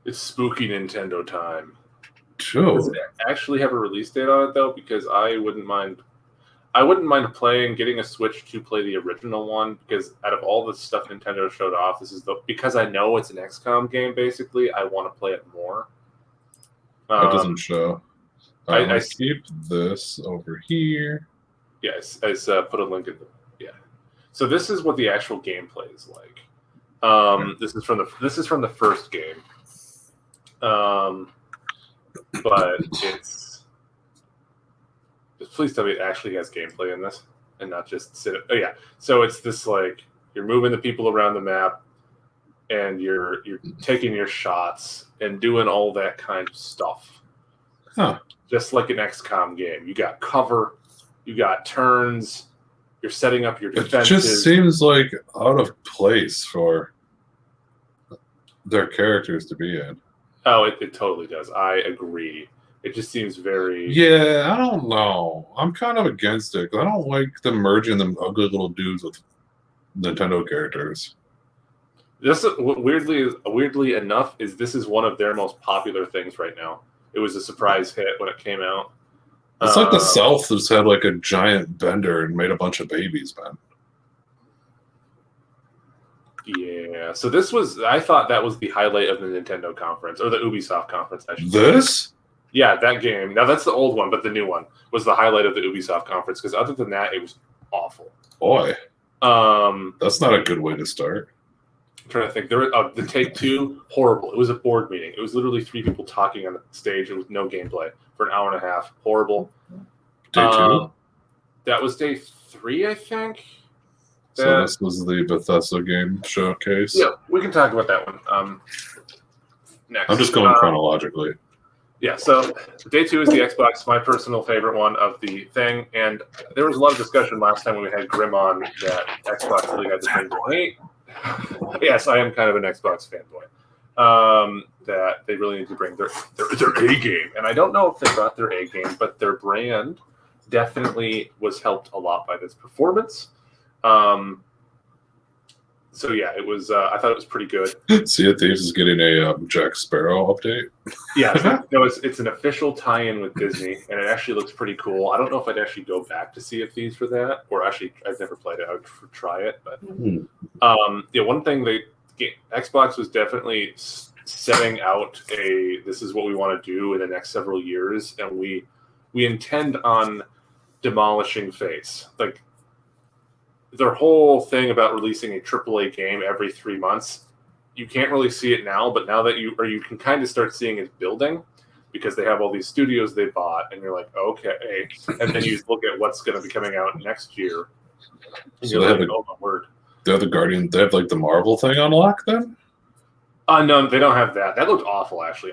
It's spooky Nintendo time. Sure. Does it actually have a release date on it, though? Because I wouldn't mind getting a Switch to play the original one, because out of all the stuff Nintendo showed off, because I know it's an XCOM game, basically, I want to play it more. It doesn't show. I keep this over here. Yes, I put a link in the So this is what the actual gameplay is like. This is from the first game. But it's please tell me it actually has gameplay in this and not just sit. Oh yeah, so it's this like you're moving the people around the map, and you're taking your shots and doing all that kind of stuff. Huh. Just like an XCOM game, you got cover, you got turns, you're setting up your defenses. It just seems like out of place for their characters to be in. Oh, it totally does. I agree. It just seems very... Yeah, I don't know. I'm kind of against it because I don't like them merging them ugly little dudes with Nintendo characters. This weirdly enough this is one of their most popular things right now. It was a surprise hit when it came out. It's like the South just had like a giant bender and made a bunch of babies, man. Yeah, so I thought that was the highlight of the Nintendo conference, or the Ubisoft conference, I should say. This? Yeah, that game. Now, that's the old one, but the new one was the highlight of the Ubisoft conference, because other than that, it was awful. Boy. That's not a good way to start. I'm trying to think. The Take-Two, horrible. It was a board meeting. It was literally 3 people talking on the stage with no gameplay for an hour and a half. Horrible. Day 2? That was day 3, I think. So this was the Bethesda game showcase? Yeah, we can talk about that one next. I'm just going chronologically. Yeah, so day 2 is the Xbox, my personal favorite one of the thing. And there was a lot of discussion last time when we had Grim on that Xbox really had the thing to hate. Yes, I am kind of an Xbox fanboy. That they really need to bring their A game. And I don't know if they brought their A game, but their brand definitely was helped a lot by this performance. So yeah, it was. I thought it was pretty good. Sea of Thieves is getting a Jack Sparrow update. Yeah, no, it's an official tie-in with Disney, and it actually looks pretty cool. I don't know if I'd actually go back to Sea of Thieves for that, or actually I've never played it. I would try it, but yeah, one thing Xbox was definitely setting out this is what we want to do in the next several years, and we intend on demolishing Face. Like their whole thing about releasing a AAA game every 3 months, you can't really see it now, but now that you can kind of start seeing it building because they have all these studios they bought, and you're like, okay. And then you look at what's going to be coming out next year, and So you're they like, oh my word. They have the Guardian. They have like the Marvel thing on lock then? No, they don't have that. That looked awful, actually.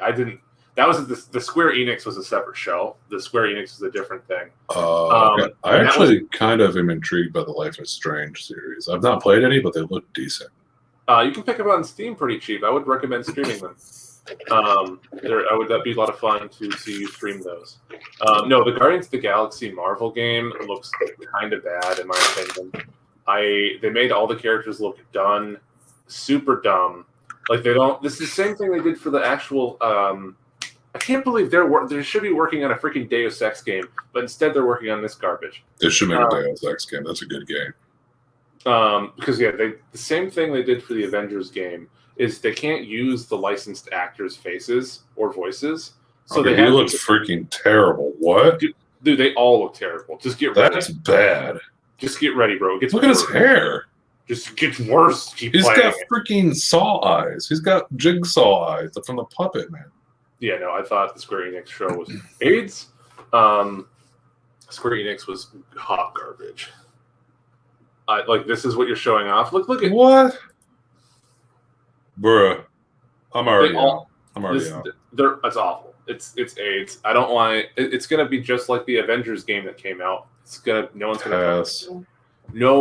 That was the Square Enix was a separate show. The Square Enix is a different thing. Okay. I actually kind of am intrigued by the Life is Strange series. I've not played any, but they look decent. You can pick them on Steam pretty cheap. I would recommend streaming them. That'd be a lot of fun to see you stream those. No, the Guardians of the Galaxy Marvel game looks kind of bad in my opinion. They made all the characters look done, super dumb. Like this is the same thing they did for the actual. I can't believe they should be working on a freaking Deus Ex game, but instead they're working on this garbage. They should make a Deus Ex game. That's a good game. Because the same thing they did for the Avengers game is they can't use the licensed actors' faces or voices. So he looks freaking terrible. What? Dude, they all look terrible. Just get ready. That's bad. Just get ready, bro. Look at his hair. Just gets worse. He's got freaking saw eyes. He's got jigsaw eyes from the puppet, man. Yeah, no, I thought the Square Enix show was AIDS. Square Enix was hot garbage. This is what you're showing off. Look at what, bruh. I'm already out. It's awful. It's AIDS. I don't want it. It's gonna be just like the Avengers game that came out. No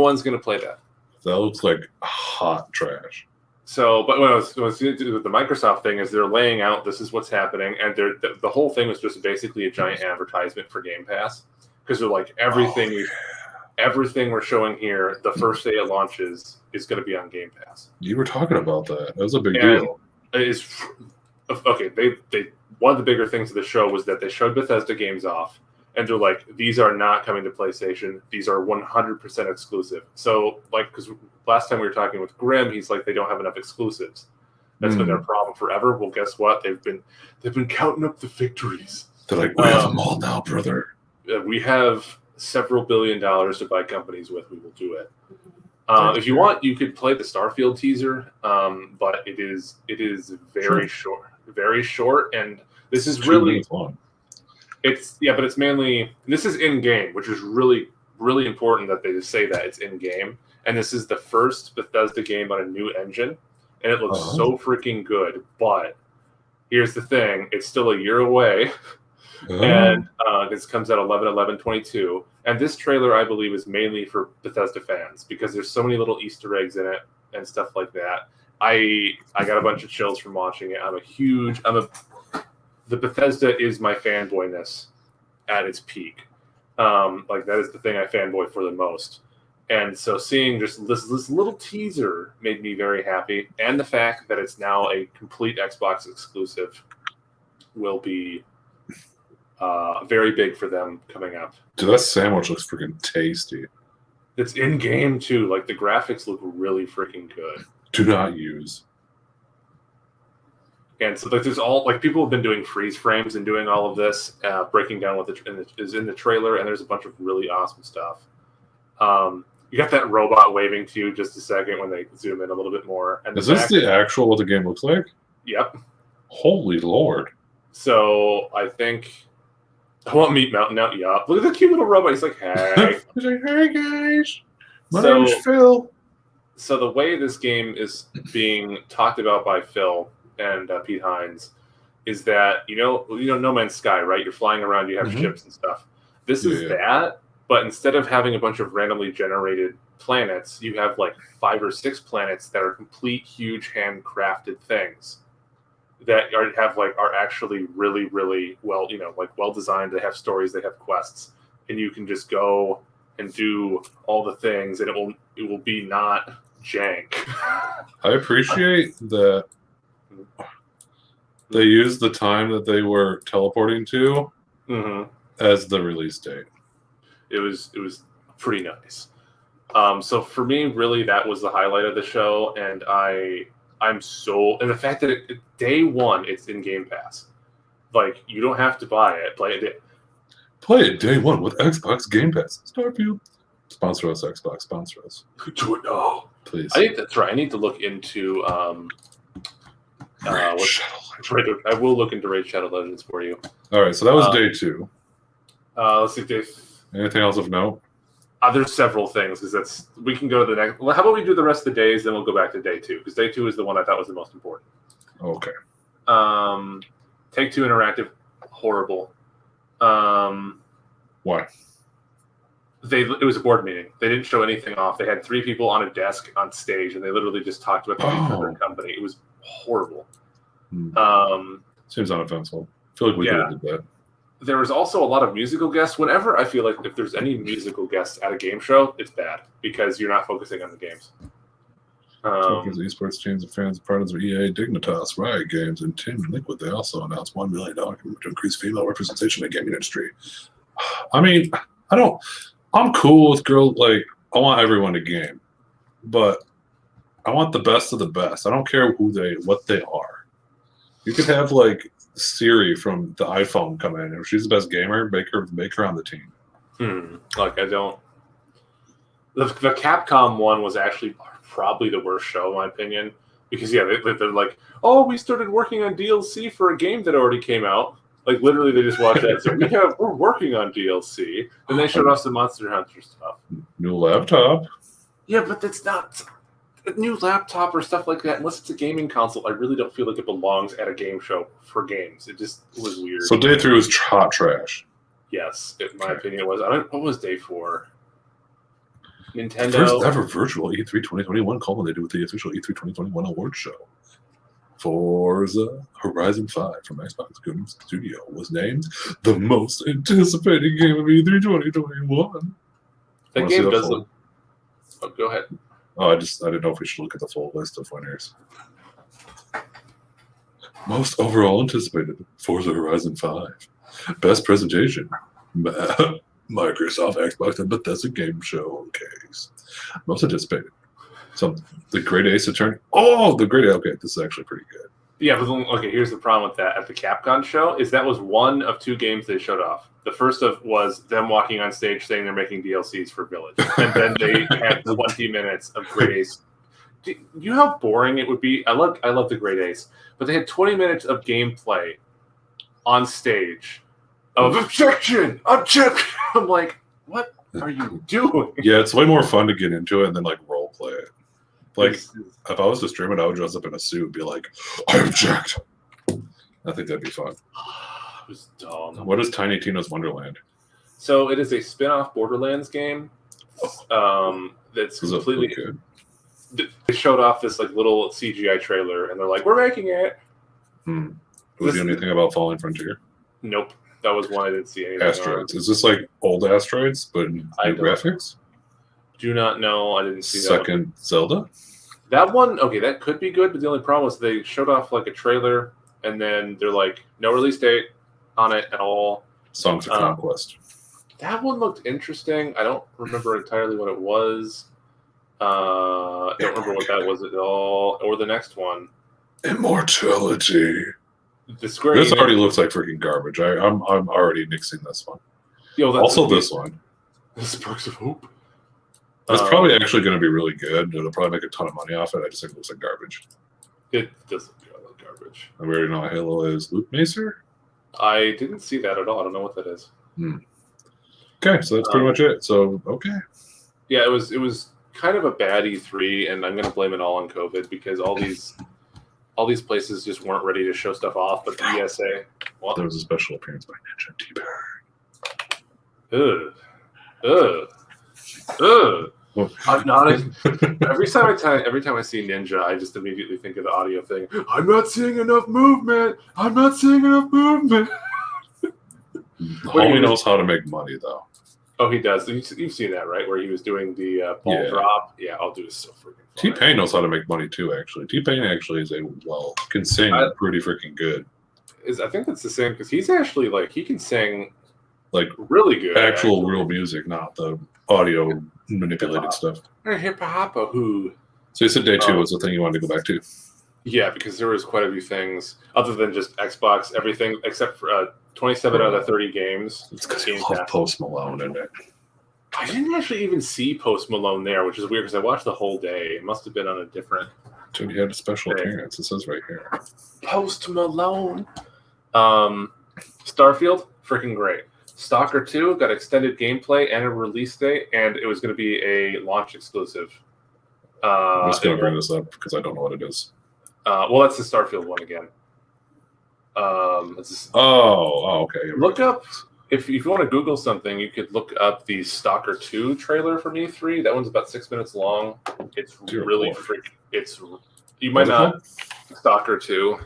one's gonna play that. That looks like hot trash. So, but what I was with the Microsoft thing is they're laying out this is what's happening, and the whole thing was just basically a giant advertisement for Game Pass because they're like everything we're showing here, the first day it launches is going to be on Game Pass. You were talking about that. That was a big deal. Okay. They one of the bigger things of the show was that they showed Bethesda games off, and they're like, these are not coming to PlayStation. These are 100% exclusive. So, because last time we were talking with Grim, he's like, they don't have enough exclusives. That's been their problem forever. Well, guess what? They've been counting up the victories. They're like, we have them all now, brother. We have several $1 billion to buy companies with. We will do it. If you want, you could play the Starfield teaser, but it is very short, and this is really fun. But it's mainly this is in game, which is really important that they just say that it's in game. And this is the first Bethesda game on a new engine, and it looks so freaking good. But here's the thing: it's still a year away. And this comes out 11/11/22, and this trailer I believe is mainly for Bethesda fans because there's so many little Easter eggs in it and stuff like that. I got a bunch of chills from watching it. The Bethesda is my fanboyness at its peak. Like that is the thing I fanboy for the most. And so seeing just this little teaser made me very happy, and the fact that it's now a complete Xbox exclusive will be very big for them coming up. Dude, that sandwich looks freaking tasty. It's in game too. Like the graphics look really freaking good. Do not use. And so like there's all like people have been doing freeze frames and doing all of this, breaking down what is in the trailer, and there's a bunch of really awesome stuff. You got that robot waving to you just a second when they zoom in a little bit more. And is this the actual what the game looks like? Yep. Holy Lord. So I think I won't meet Mountain out. Yup. Look at the cute little robot. He's like, hey. He's like, hey guys. My name's Phil. So the way this game is being talked about by Phil and Pete Hines is that you know No Man's Sky, right? You're flying around, you have ships and stuff. This is that, but instead of having a bunch of randomly generated planets, you have like 5 or 6 planets that are complete, huge, handcrafted things that are actually really, really well, well designed. They have stories, they have quests, and you can just go and do all the things, and it will be not jank. I appreciate that they used the time that they were teleporting to as the release date. It was pretty nice. So for me, really, that was the highlight of the show, and and the fact that day one it's in Game Pass, like you don't have to buy it, play it. Play it day one with Xbox Game Pass. Starfield, sponsor us. Xbox, sponsor us. Do it now, please. I think that's right. I need to look into I will look into Raid Shadow Legends for you. All right, so that was day 2. Let's see, Dave. Anything else of note? There's several things because we can go to the next. Well, how about we do the rest of the days, then we'll go back to day 2 because day 2 is the one I thought was the most important. Okay. Take-Two Interactive, horrible. Why? It was a board meeting. They didn't show anything off. They had 3 people on a desk on stage, and they literally just talked about the future of their company. It was horrible. Seems unoffensive. I feel like we could have did that. There was also a lot of musical guests. Whenever I feel like if there's any musical guests at a game show, it's bad because you're not focusing on the games. Esports teams and fans and partners of EA, Dignitas, Riot Games, and Team Liquid. They also announced $1 million commitment to increase female representation in the gaming industry. I mean, I'm cool with girls. Like, I want everyone to game, but I want the best of the best. I don't care what they are. You could have like Siri from the iPhone come in. If she's the best gamer, make her on the team. Like I don't. The Capcom one was actually probably the worst show in my opinion because they're like, oh, we started working on DLC for a game that already came out. Like literally, they just watched that. So we're working on DLC, and they showed us the Monster Hunter stuff. New laptop. Yeah, but that's not a new laptop or stuff like that. Unless it's a gaming console, I really don't feel like it belongs at a game show for games. It just was weird. So day 3 was hot trash. Yes, in my opinion, it was. What was day 4? Nintendo. First ever virtual E3 2021 culminated with the official E3 2021 awards show. Forza Horizon 5 from Xbox Game Studio was named the most anticipated game of E3 2021. That game does look. Oh, go ahead. Oh, I didn't know if we should look at the full list of winners. Most overall anticipated, Forza Horizon 5. Best presentation, Microsoft, Xbox, and Bethesda Game Showcase. Most anticipated, the Great Ace Attorney. Oh, the Great. Okay, this is actually pretty good. Yeah, but okay, here's the problem with that. At the Capcom show, is that was one of 2 games they showed off. The first was them walking on stage saying they're making DLCs for Village. And then they had 20 minutes of Great Ace. Do you know how boring it would be? I love the Great Ace. But they had 20 minutes of gameplay on stage of objection! I'm like, what are you doing? Yeah, it's way more fun to get into it and then like role play it. Like, if I was to stream it, I would dress up in a suit and be like, I object. I think that'd be fun. It was dumb. What is Tiny Tina's Wonderland? So it is a spin-off Borderlands game. That's completely good. They showed off this like little CGI trailer, and they're like, "We're making it." Was there anything about Falling Frontier? Nope, that was one I didn't see anything. Asteroids. Is this like old Asteroids, but new graphics? Do not know. I didn't see that. Second Zelda? That one, okay, that could be good, but the only problem was they showed off like a trailer, and then they're like, no release date on it at all. Songs of Conquest. That one looked interesting. I don't remember entirely what it was. I don't remember what that was at all. Or the next one. Immortality. This already looks like freaking garbage. I'm already nixing this one. Also, this one. The Sparks of Hope. It's probably actually going to be really good. It'll probably make a ton of money off it. I just think it looks like garbage. It does look like garbage. And we already know Halo is Luke Macer. I didn't see that at all. I don't know what that is. Okay, so that's pretty much it. So, okay. Yeah, it was kind of a bad E3, and I'm going to blame it all on COVID because all these places just weren't ready to show stuff off. But the ESA, well, there was a special appearance by Ninja T-Bird. I'm not. Every time I see Ninja, I just immediately think of the audio thing. I'm not seeing enough movement. Homie knows how to make money, though. Oh, he does. You've seen that, right? Where he was doing the ball drop. Yeah, I'll do this so freaking fun. T-Pain knows how to make money, too, actually. T-Pain actually can sing pretty freaking good. I think it's the same, because he's actually, he can sing, really good. Actual real music, not the audio manipulated stuff. Hip-hop-a-hoo. So you said day 2 was the thing you wanted to go back to? Yeah, because there was quite a few things, other than just Xbox, everything, except for 27 out of 30 games. It's because you love Post Malone, isn't it? I didn't actually even see Post Malone there, which is weird because I watched the whole day. It must have been on a different... Dude, he had a special appearance. It says right here. Post Malone. Starfield, freaking great. Stalker 2 got extended gameplay and a release date, and it was going to be a launch exclusive. I'm just going to bring this up because I don't know what it is. Well, that's the Starfield one again. Okay. Look up, if you want to Google something, you could look up the Stalker 2 trailer from E3. That one's about 6 minutes long. It's really freaking... You might not... Stalker 2.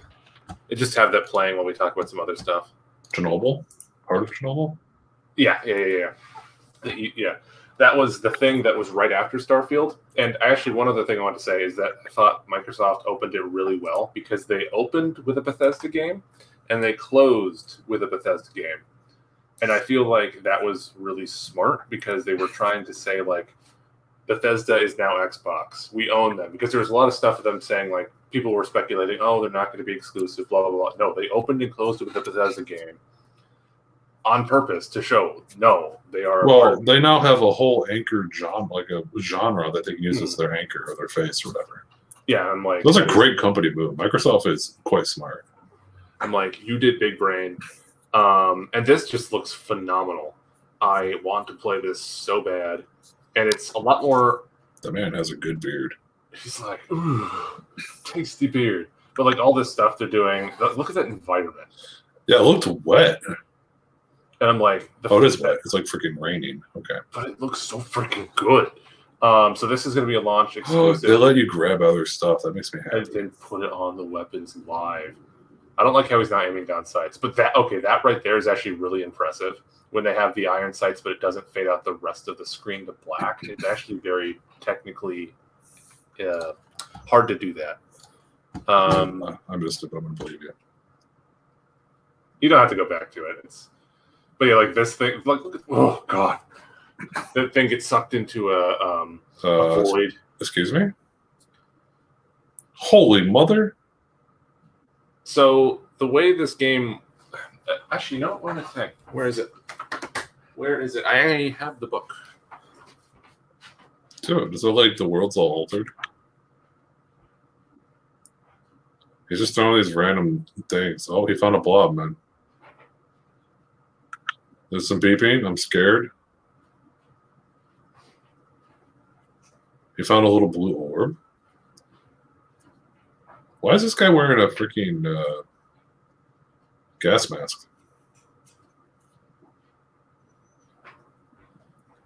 It just have that playing while we talk about some other stuff. Chernobyl? Part of Chernobyl? Yeah. That was the thing that was right after Starfield. And actually, one other thing I want to say is that I thought Microsoft opened it really well because they opened with a Bethesda game and they closed with a Bethesda game. And I feel like that was really smart because they were trying to say, Bethesda is now Xbox. We own them. Because there was a lot of stuff of them saying, people were speculating, they're not going to be exclusive, blah, blah, blah. No, they opened and closed it with a Bethesda game on purpose to show, no, they are. Well, they now have a whole anchor genre that they can use as their anchor or their face or whatever. Yeah, I'm like... That's a great company move. Microsoft is quite smart. I'm like, you did big brain. And this just looks phenomenal. I want to play this so bad. And it's a lot more... The man has a good beard. He's like, ooh, tasty beard. But all this stuff they're doing, look at that environment. Yeah, it looked wet. And I'm like... it is wet. It's freaking raining. Okay. But it looks so freaking good. So this is going to be a launch exclusive. They let you grab other stuff. That makes me happy. And then put it on the weapons live. I don't like how he's not aiming down sights. But that right there is actually really impressive. When they have the iron sights, but it doesn't fade out the rest of the screen to black. It's actually very technically hard to do that. I'm going to believe you. You don't have to go back to it. But yeah, this thing, look at, oh god, that thing gets sucked into a void. Excuse me? Holy mother! So the way this game, actually, no, what am I saying? Where is it? Where is it? I have the book. Dude, is it like the world's all altered? He's just throwing these random things. Oh, he found a blob, man. There's some beeping. I'm scared. He found a little blue orb. Why is this guy wearing a freaking gas mask?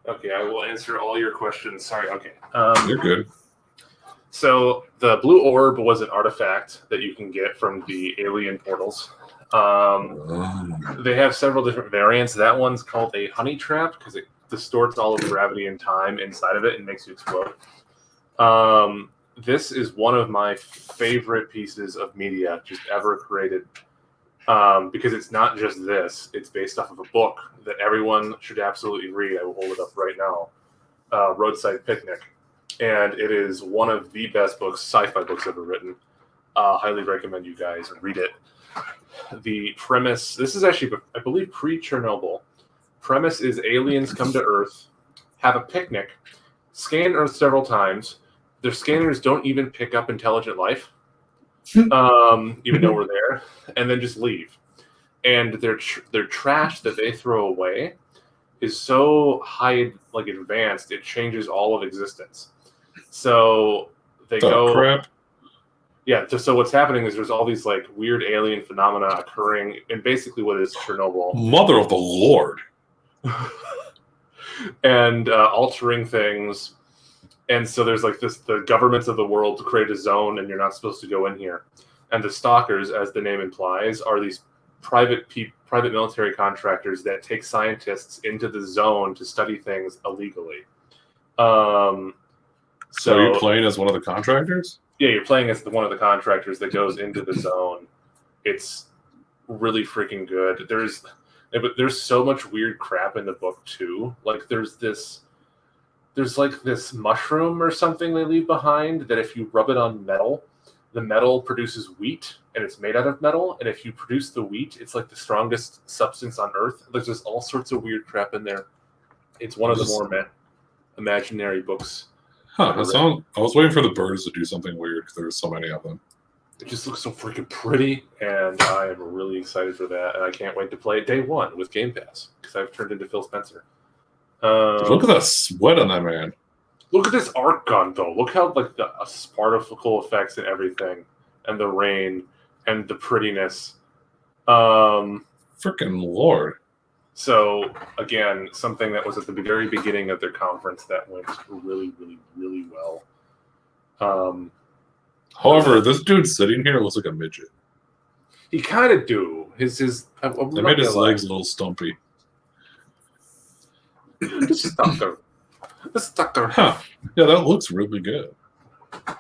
Okay, I will answer all your questions. Sorry, okay. You're good. So the blue orb was an artifact that you can get from the alien portals. They have several different variants. That one's called a honey trap because it distorts all of gravity and time inside of it and makes you explode. This is one of my favorite pieces of media just ever created because it's not just this. It's based off of a book that everyone should absolutely read. I will hold it up right now. Roadside Picnic. And it is one of the best books, sci-fi books ever written. Highly recommend you guys read it. The premise, this is actually, I believe, pre-Chernobyl. Premise is aliens come to Earth, have a picnic, scan Earth several times. Their scanners don't even pick up intelligent life, even though we're there, and then just leave. And their trash that they throw away is so high, like advanced, it changes all of existence. So they go. Crap. Yeah. So what's happening is there's all these like weird alien phenomena occurring, and basically what is Chernobyl? Mother of the Lord. And altering things. And so there's like this, the governments of the world to create a zone, and you're not supposed to go in here. And the stalkers, as the name implies, are these private military contractors that take scientists into the zone to study things illegally. So you're playing as one of the contractors? Yeah, you're playing as one of the contractors that goes into the zone. It's really freaking good. There's so much weird crap in the book too. Like there's like this mushroom or something they leave behind that if you rub it on metal, the metal produces wheat, and it's made out of metal. And if you produce the wheat, it's like the strongest substance on Earth. There's just all sorts of weird crap in there. It's one of the more imaginary books. Huh, I was waiting for the birds to do something weird because there were so many of them. It just looks so freaking pretty, and I am really excited for that. And I can't wait to play it day one with Game Pass because I've turned into Phil Spencer. Look at that sweat on that man. Look at this art gun, though. Look how like the particle effects and everything, and the rain, and the prettiness. Freaking Lord. So again, something that was at the very beginning of their conference that went really, really, really well. However, this dude sitting here looks like a midget. He kind of do. They made his legs a little stumpy. The Stucker. Huh. Yeah, that looks really good.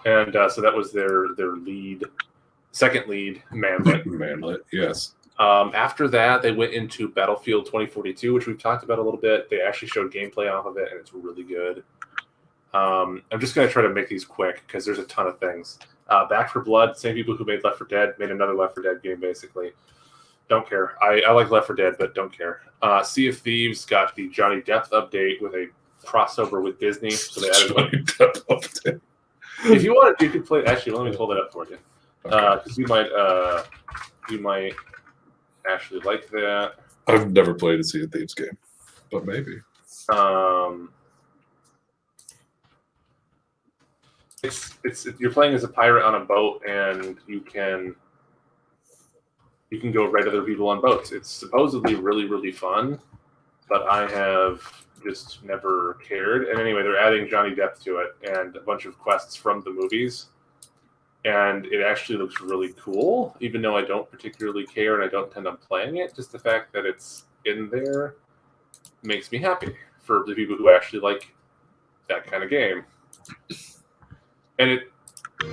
And so that was their second lead, Manlet. Manlet, yes. After that, they went into Battlefield 2042, which we've talked about a little bit. They actually showed gameplay off of it, and it's really good. I'm just going to try to make these quick because there's a ton of things. Back 4 Blood, same people who made Left 4 Dead, made another Left 4 Dead game, basically. Don't care. I like Left 4 Dead, but don't care. Sea of Thieves got the Johnny Depp update with a crossover with Disney. So they added Johnny Depp update. If you want, you could play. Actually, let me pull that up for you, because you might actually like that. I've never played a Sea of Thieves game, but maybe. It's you're playing as a pirate on a boat, and you can go raid other people on boats. It's supposedly really, really fun, but I have just never cared. And anyway, they're adding Johnny Depp to it and a bunch of quests from the movies. And it actually looks really cool, even though I don't particularly care and I don't intend on playing it. Just the fact that it's in there makes me happy for the people who actually like that kind of game. And it... You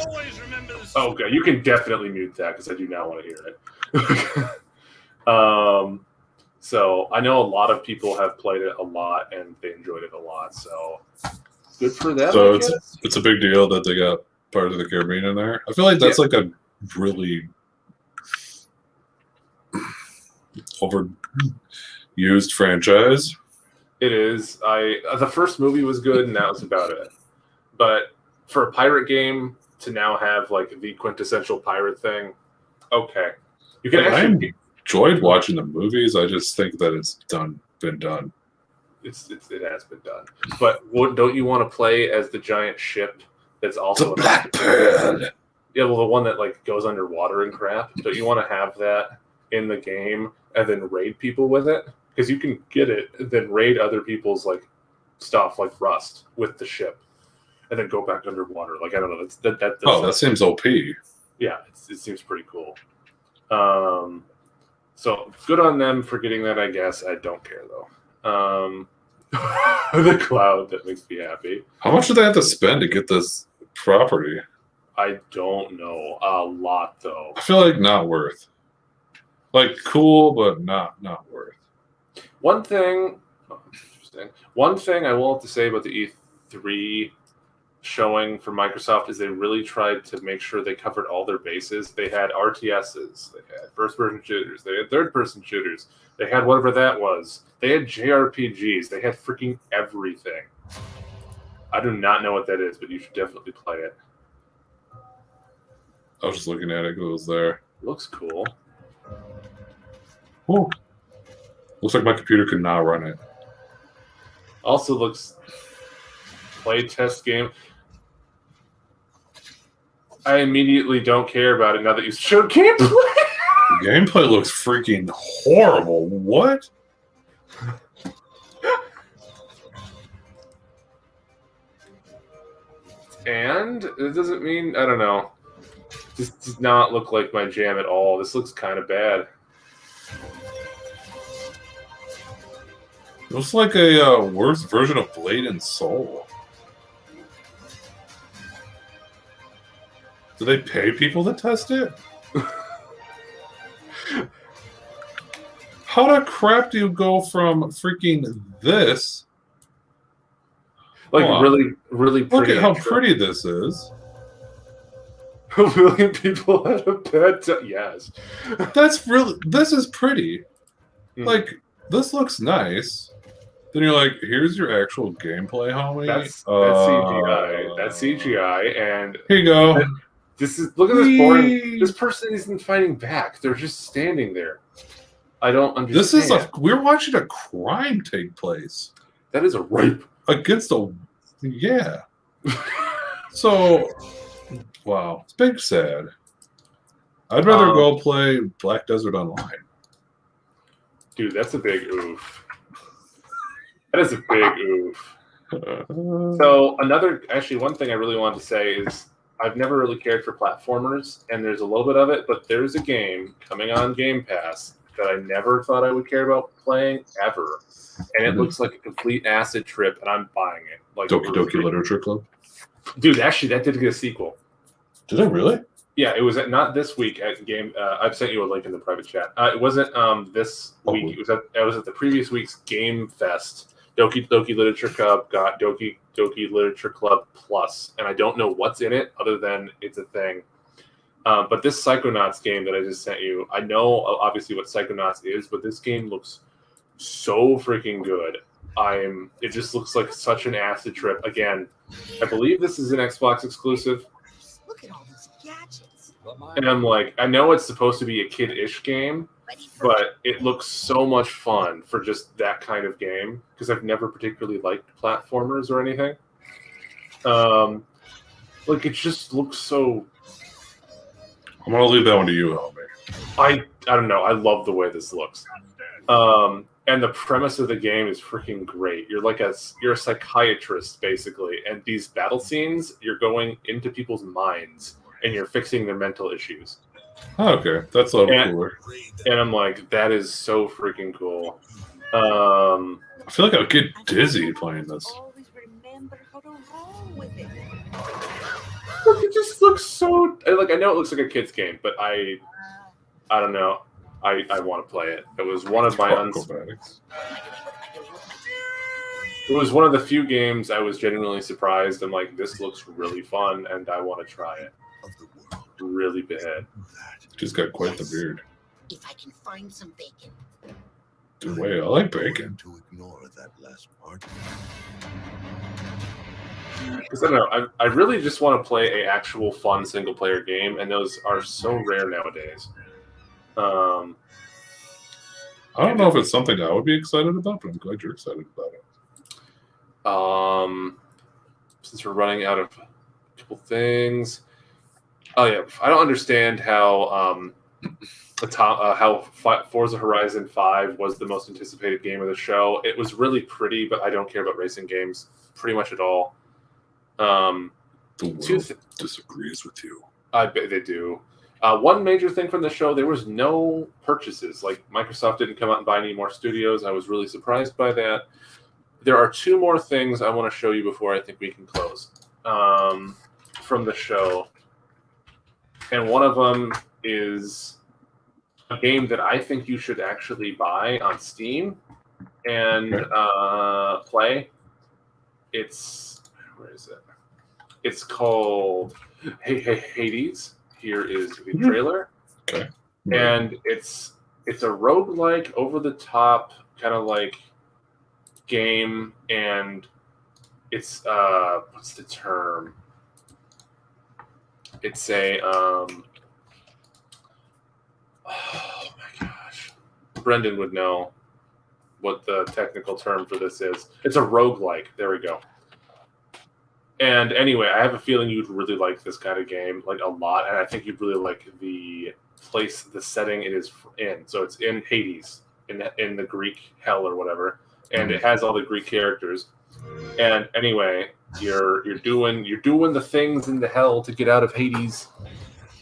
always remember this. Oh, okay. You can definitely mute that because I do not want to hear it. So I know a lot of people have played it a lot and they enjoyed it a lot. So good for them. So it's a big deal that they got Part of the Caribbean in there. I feel like that's like a really overused franchise. It is. The first movie was good, and that was about it. But for a pirate game to now have like the quintessential pirate thing, okay, you can actually. I enjoyed watching the movies. I just think that it's been done. It has been done. But don't you want to play as the giant ship that's also The Black Pearl. Yeah, well, the one that like goes underwater and crap. Don't you want to have that in the game and then raid people with it? Because you can get it, and then raid other people's like stuff, like Rust, with the ship, and then go back underwater. Like I don't know. That seems OP. Yeah, it seems pretty cool. So good on them for getting that. I guess I don't care though. The cloud that makes me happy. How much do they have to spend to get this property? I don't know. A lot though. I feel like not worth. Like cool, but not worth. One thing I will have to say about the E3 showing for Microsoft is they really tried to make sure they covered all their bases. They had RTSs, they had first-person shooters, they had third-person shooters, they had whatever that was. They had JRPGs, they had freaking everything. I do not know what that is, but you should definitely play it. I was just looking at it because it was there. It looks cool. Ooh. Looks like my computer could not run it. Also looks play test game. I immediately don't care about it now that you showed gameplay. The gameplay looks freaking horrible. What? And it doesn't mean, I don't know. This does not look like my jam at all. This looks kind of bad. Looks like a worse version of Blade and Soul. Do they pay people to test it? How the crap do you go from freaking this? Like really pretty. Look at how pretty this is. A million people had a bad time. Yes. This is pretty. Like, this looks nice. Then you're like, here's your actual gameplay, homie. That's CGI. That's CGI, and here you go. Look at this boring. This person isn't fighting back. They're just standing there. I don't understand. We're watching a crime take place. That is a rape against yeah. So, wow, it's big sad. I'd rather go play Black Desert Online. Dude, that's a big oof. That is a big oof. So one thing I really wanted to say is I've never really cared for platformers, and there's a little bit of it, but there's a game coming on Game Pass that I never thought I would care about playing ever, and it looks like a complete acid trip, and I'm buying it. Like Doki Doki Literature Club? Dude, actually, that did get a sequel. Did it really? Yeah, it was not this week at Game. I've sent you a link in the private chat. It wasn't this week. It was at the previous week's Game Fest. Doki Doki Literature Club got Doki Doki Literature Club Plus, and I don't know what's in it other than it's a thing. But this Psychonauts game that I just sent you, I know obviously what Psychonauts is, but this game looks so freaking good. It just looks like such an acid trip. Again, I believe this is an Xbox exclusive. Look at all these gadgets. And I'm like, I know it's supposed to be a kid-ish game, but it looks so much fun for just that kind of game because I've never particularly liked platformers or anything. Like it just looks so. I'm gonna leave that one to you, homie. I don't know. I love the way this looks. And the premise of the game is freaking great. You're a psychiatrist basically, and these battle scenes, you're going into people's minds and you're fixing their mental issues. Oh, okay, that's a little cooler. And I'm like, that is so freaking cool. I feel like I would get dizzy playing this. Look, it just looks so like I know it looks like a kid's game, but I don't know. I want to play it. It was one of my It was one of the few games I was genuinely surprised. I'm like, this looks really fun, and I want to try it really bad. Just got quite the beard. if I can find some bacon. Wait, I like bacon. To ignore that last part. Because I don't know, I really just want to play a actual fun single player game, and those are so rare nowadays. I don't know if it's something I would be excited about, but I'm glad you're excited about it. Since we're running out of a couple things, oh yeah, I don't understand how Forza Horizon 5 was the most anticipated game of the show. It was really pretty, but I don't care about racing games pretty much at all. The world disagrees with you. I bet they do. One major thing from the show, there was no purchases. Like, Microsoft didn't come out and buy any more studios. I was really surprised by that. There are two more things I want to show you before I think we can close from the show. And one of them is a game that I think you should actually buy on Steam and play. Where is it? It's called Hades. Here is the trailer. Okay. And it's a roguelike, over the top kind of like game, and it's what's the term? It's a oh my gosh. Brendan would know what the technical term for this is. It's a roguelike. There we go. And anyway, I have a feeling you'd really like this kind of game, like a lot, and I think you'd really like the setting it is in. So it's in Hades, in the Greek hell or whatever, and it has all the Greek characters. And anyway, you're doing the things in the hell to get out of Hades,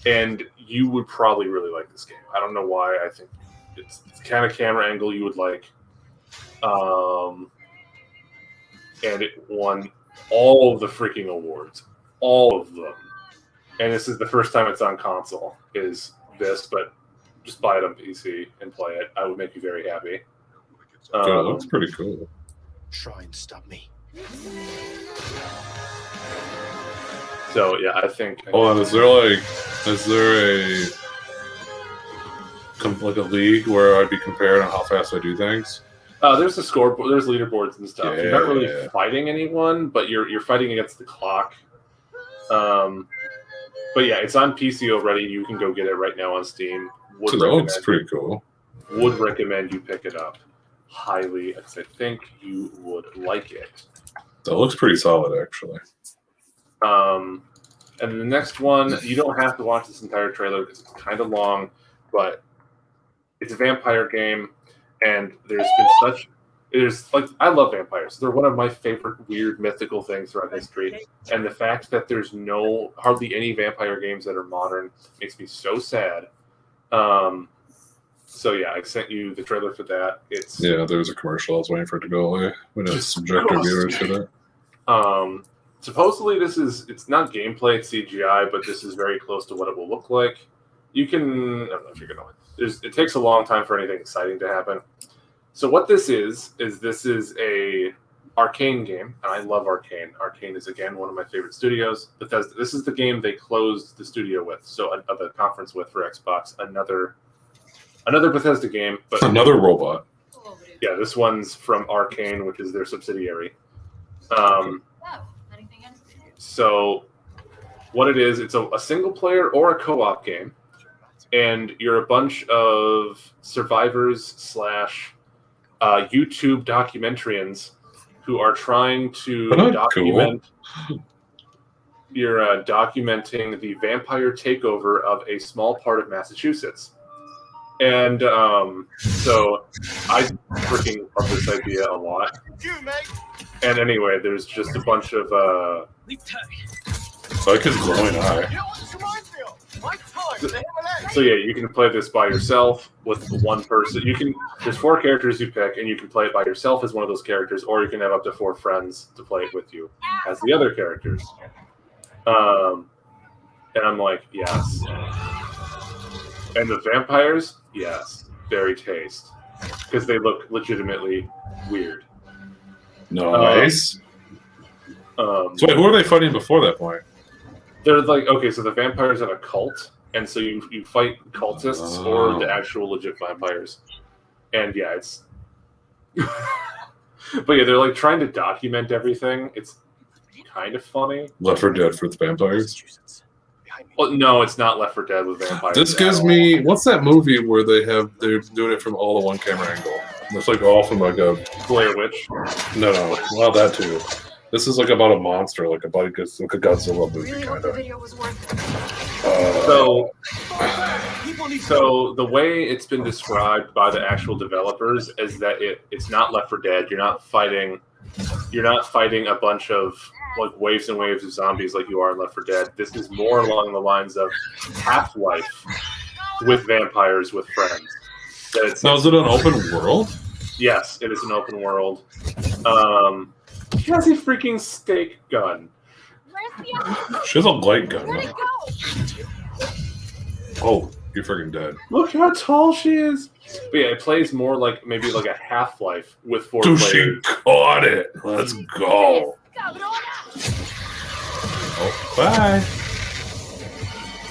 and you would probably really like this game. I don't know why. I think it's the kind of camera angle you would like. And it won all of the freaking awards, all of them. And this is the first time it's on console, is this, but just buy it on PC and play it. I would make you very happy. It looks pretty cool. Try and stop me. So yeah, I think. Hold on, is there like a league where I'd be compared on how fast I do things? There's a scoreboard, there's leaderboards and stuff. Yeah. You're not really fighting anyone, but you're fighting against the clock. But yeah, it's on PC already. You can go get it right now on Steam. So that looks pretty cool. Would recommend you pick it up highly, because I think you would like it. That looks pretty solid, actually. And the next one, you don't have to watch this entire trailer because it's kind of long, but it's a vampire game. And I love vampires. They're one of my favorite weird mythical things throughout history. And the fact that there's hardly any vampire games that are modern makes me so sad. So yeah, I sent you the trailer for that. There's a commercial. I was waiting for it to go away. We don't subject our viewers to that. Supposedly it's not gameplay, it's CGI, but this is very close to what it will look like. I don't know if you're gonna. It takes a long time for anything exciting to happen. So what this is a Arcane game, and I love Arcane. Arcane is, again, one of my favorite studios. Bethesda. This is the game they closed the studio with, the conference with for Xbox. Another Bethesda game, but another robot. Yeah, this one's from Arcane, which is their subsidiary. So what it is, it's a single player or a co-op game. And you're a bunch of survivors / YouTube documentarians who are trying to document. Cool. You're documenting the vampire takeover of a small part of Massachusetts. And so I freaking love this idea a lot. And anyway, there's just a bunch of like his glowing eye. So yeah, you can play this by yourself with one person. There's 4 characters you pick, and you can play it by yourself as one of those characters, or you can have up to 4 friends to play it with you as the other characters. And I'm like, yes. And the vampires, yes, very taste, because they look legitimately weird. Nice. So wait, who are they fighting before that point? They're like, okay, so the vampires are a cult, and so you fight cultists or the actual legit vampires, and yeah, it's. But yeah, they're like trying to document everything. It's kind of funny. Left 4 Dead for the vampires. Well, no, it's not Left 4 Dead with vampires. This gives me what's that movie where they're doing it from all the one camera angle? It's like all from like a Blair Witch. No, well that too. This is like about a monster, like a Godzilla movie Really kind what the of. video was worth? So the way it's been described by the actual developers is that it's not Left 4 Dead. You're not fighting a bunch of like waves and waves of zombies like you are in Left 4 Dead. This is more along the lines of Half-Life with vampires with friends. Now, is it an open world? Yes, it is an open world. He has a freaking steak gun. She has a light gun. Where'd it go? Oh, you're freaking dead. Look how tall she is. But yeah, it plays more like maybe like a Half-Life with 4 Dude, players. she caught it. Let's go. Oh, bye.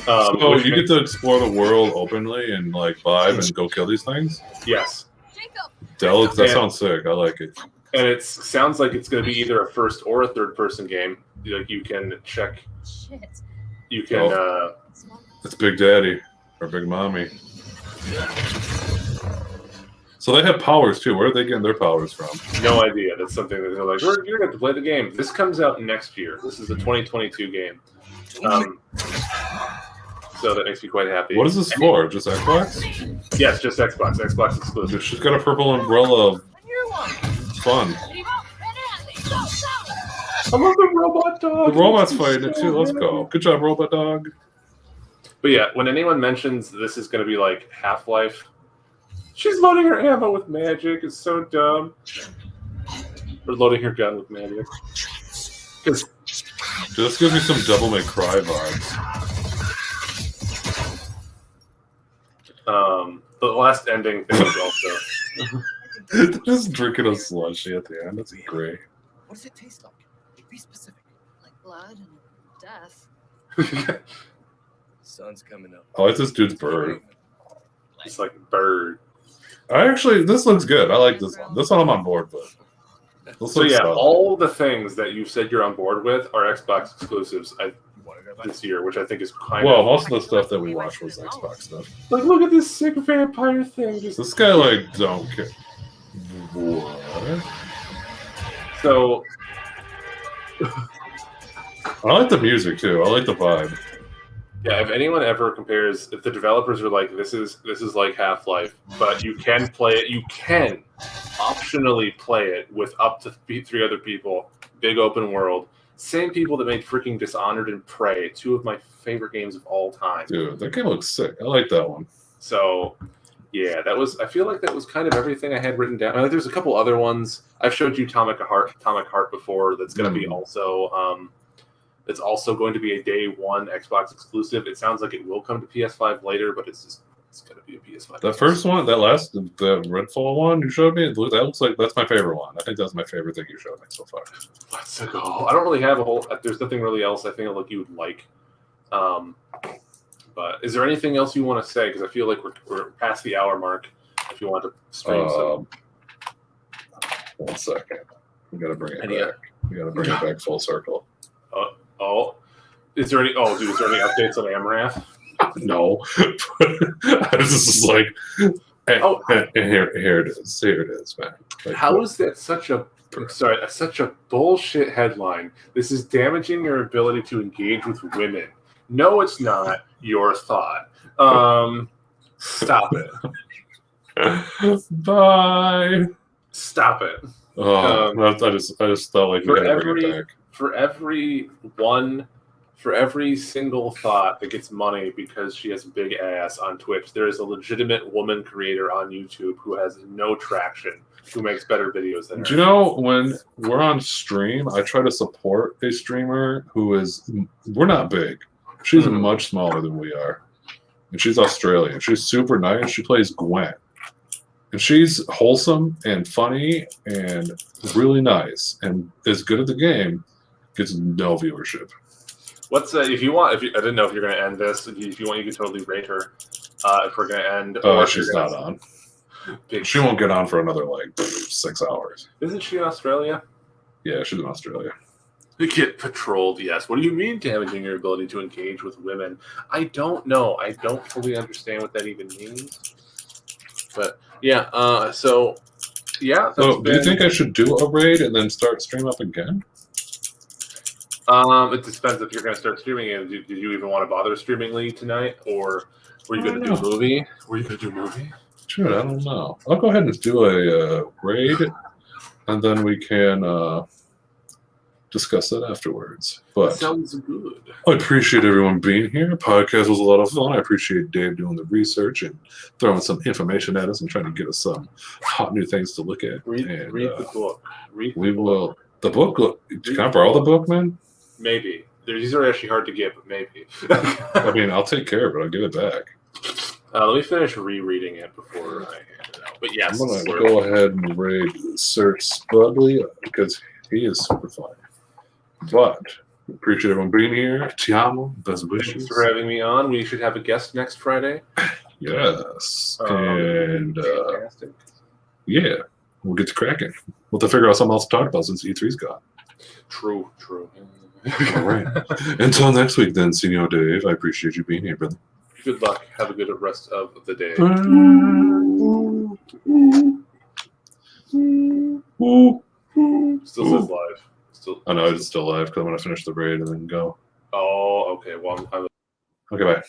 So you get to explore the world openly and like vibe and go kill these things? Yes. That sounds sick. I like it. And it sounds like it's going to be either a first or a third person game. Like you can check. You can. It's Big Daddy or Big Mommy. So they have powers too. Where are they getting their powers from? No idea. That's something that they're like, you're going to have to play the game. This comes out next year. This is a 2022 game. So that makes me quite happy. What is this for? Just Xbox? Yes, just Xbox. Xbox exclusive. Dude, she's got a purple umbrella. Fun. I love the robot dog. The robot's fighting it too. Let's go. Good job, robot dog. But yeah, when anyone mentions this is going to be like Half-Life, she's loading her ammo with magic. It's so dumb. Or loading her gun with magic. Because this gives me some Devil May Cry vibes. The last ending thing was also just drinking a slushy at the end. That's great. What does it taste like? Be specific. Like blood and death. Sun's coming up. I like this dude's bird. It's like bird. This looks good. I like this one. This one I'm on board with. So yeah, all the things that you said you're on board with are Xbox exclusives this year, which I think is kind of... Well, most of the stuff that we watched was Xbox stuff. Like, look at this sick vampire thing. This guy, like, don't care. What? So... I like the music, too. I like the vibe. Yeah, if anyone ever compares... If the developers are like, this is like Half-Life, but you can play it... You can optionally play it with up to 3 other people. Big open world. Same people that made freaking Dishonored and Prey, 2 of my favorite games of all time. Dude, that game looks sick. I like that one. So, yeah, I feel like that was kind of everything I had written down. There's a couple other ones. I've showed you Atomic Heart before. That's going to be also, it's also going to be a day 1 Xbox exclusive. It sounds like it will come to PS5 later, but it's going to be a PS5. That first one, the Redfall one you showed me, that looks like that's my favorite one. I think that's my favorite thing you showed me so far. Let's go. I don't really have a whole. There's nothing really else I think you would like. But is there anything else you want to say? Because I feel like we're past the hour mark. If you want to stream some. 1 second. We got to bring it back. We got to bring it back full circle. Is there any updates on Amarath? No, I was just like, here it is. Here it is, man. Like, how is that such a bullshit headline? This is damaging your ability to engage with women. No, it's not your thought. Stop it. Bye. Stop it. I just felt like we gotta bring it back. For every single thought that gets money because she has a big ass on Twitch, there is a legitimate woman creator on YouTube who has no traction, who makes better videos than her. Do you know, when we're on stream, I try to support a streamer who is, we're not big. She's much smaller than we are. And she's Australian. She's super nice. She plays Gwen. And she's wholesome and funny and really nice and is good at the game, gets no viewership. What's if you want? I didn't know if you're going to end this. If you want, you can totally rate her. If we're going to end, Oh, she's not on. She won't get on for another like 6 hours. Isn't she in Australia? Yeah, she's in Australia. Get patrolled, yes. What do you mean damaging your ability to engage with women? I don't know. I don't fully understand what that even means. But yeah, so yeah. So, do you think I should do a raid and then start stream up again? It depends if you're going to start streaming it. Did you even want to bother streaming Lee tonight, or were you going to do a movie? Were you going to do a movie? Sure, I don't know. I'll go ahead and do a raid, and then we can discuss that afterwards. But sounds good. I appreciate everyone being here. Podcast was a lot of fun. I appreciate Dave doing the research and throwing some information at us and trying to get us some hot new things to look at. Read the book. We will. The book. Can I borrow the book, man? Maybe. These are actually hard to get, but maybe. I mean, I'll take care of it. I'll give it back. Let me finish rereading it before I hand it out. But yes, I'm going to go ahead and raid Sir Spudley because he is super fun. But appreciate everyone being here. Ti amo. Best wishes. Thanks for having me on. We should have a guest next Friday. Yes. And fantastic. Yeah, we'll get to cracking. We'll have to figure out something else to talk about since E3's gone. True. All right. Until next week, then, Senor Dave. I appreciate you being here, brother. Good luck. Have a good rest of the day. Still says live. I know it's still live because I'm going to finish the raid and then go. Oh, okay. Well, Okay, bye.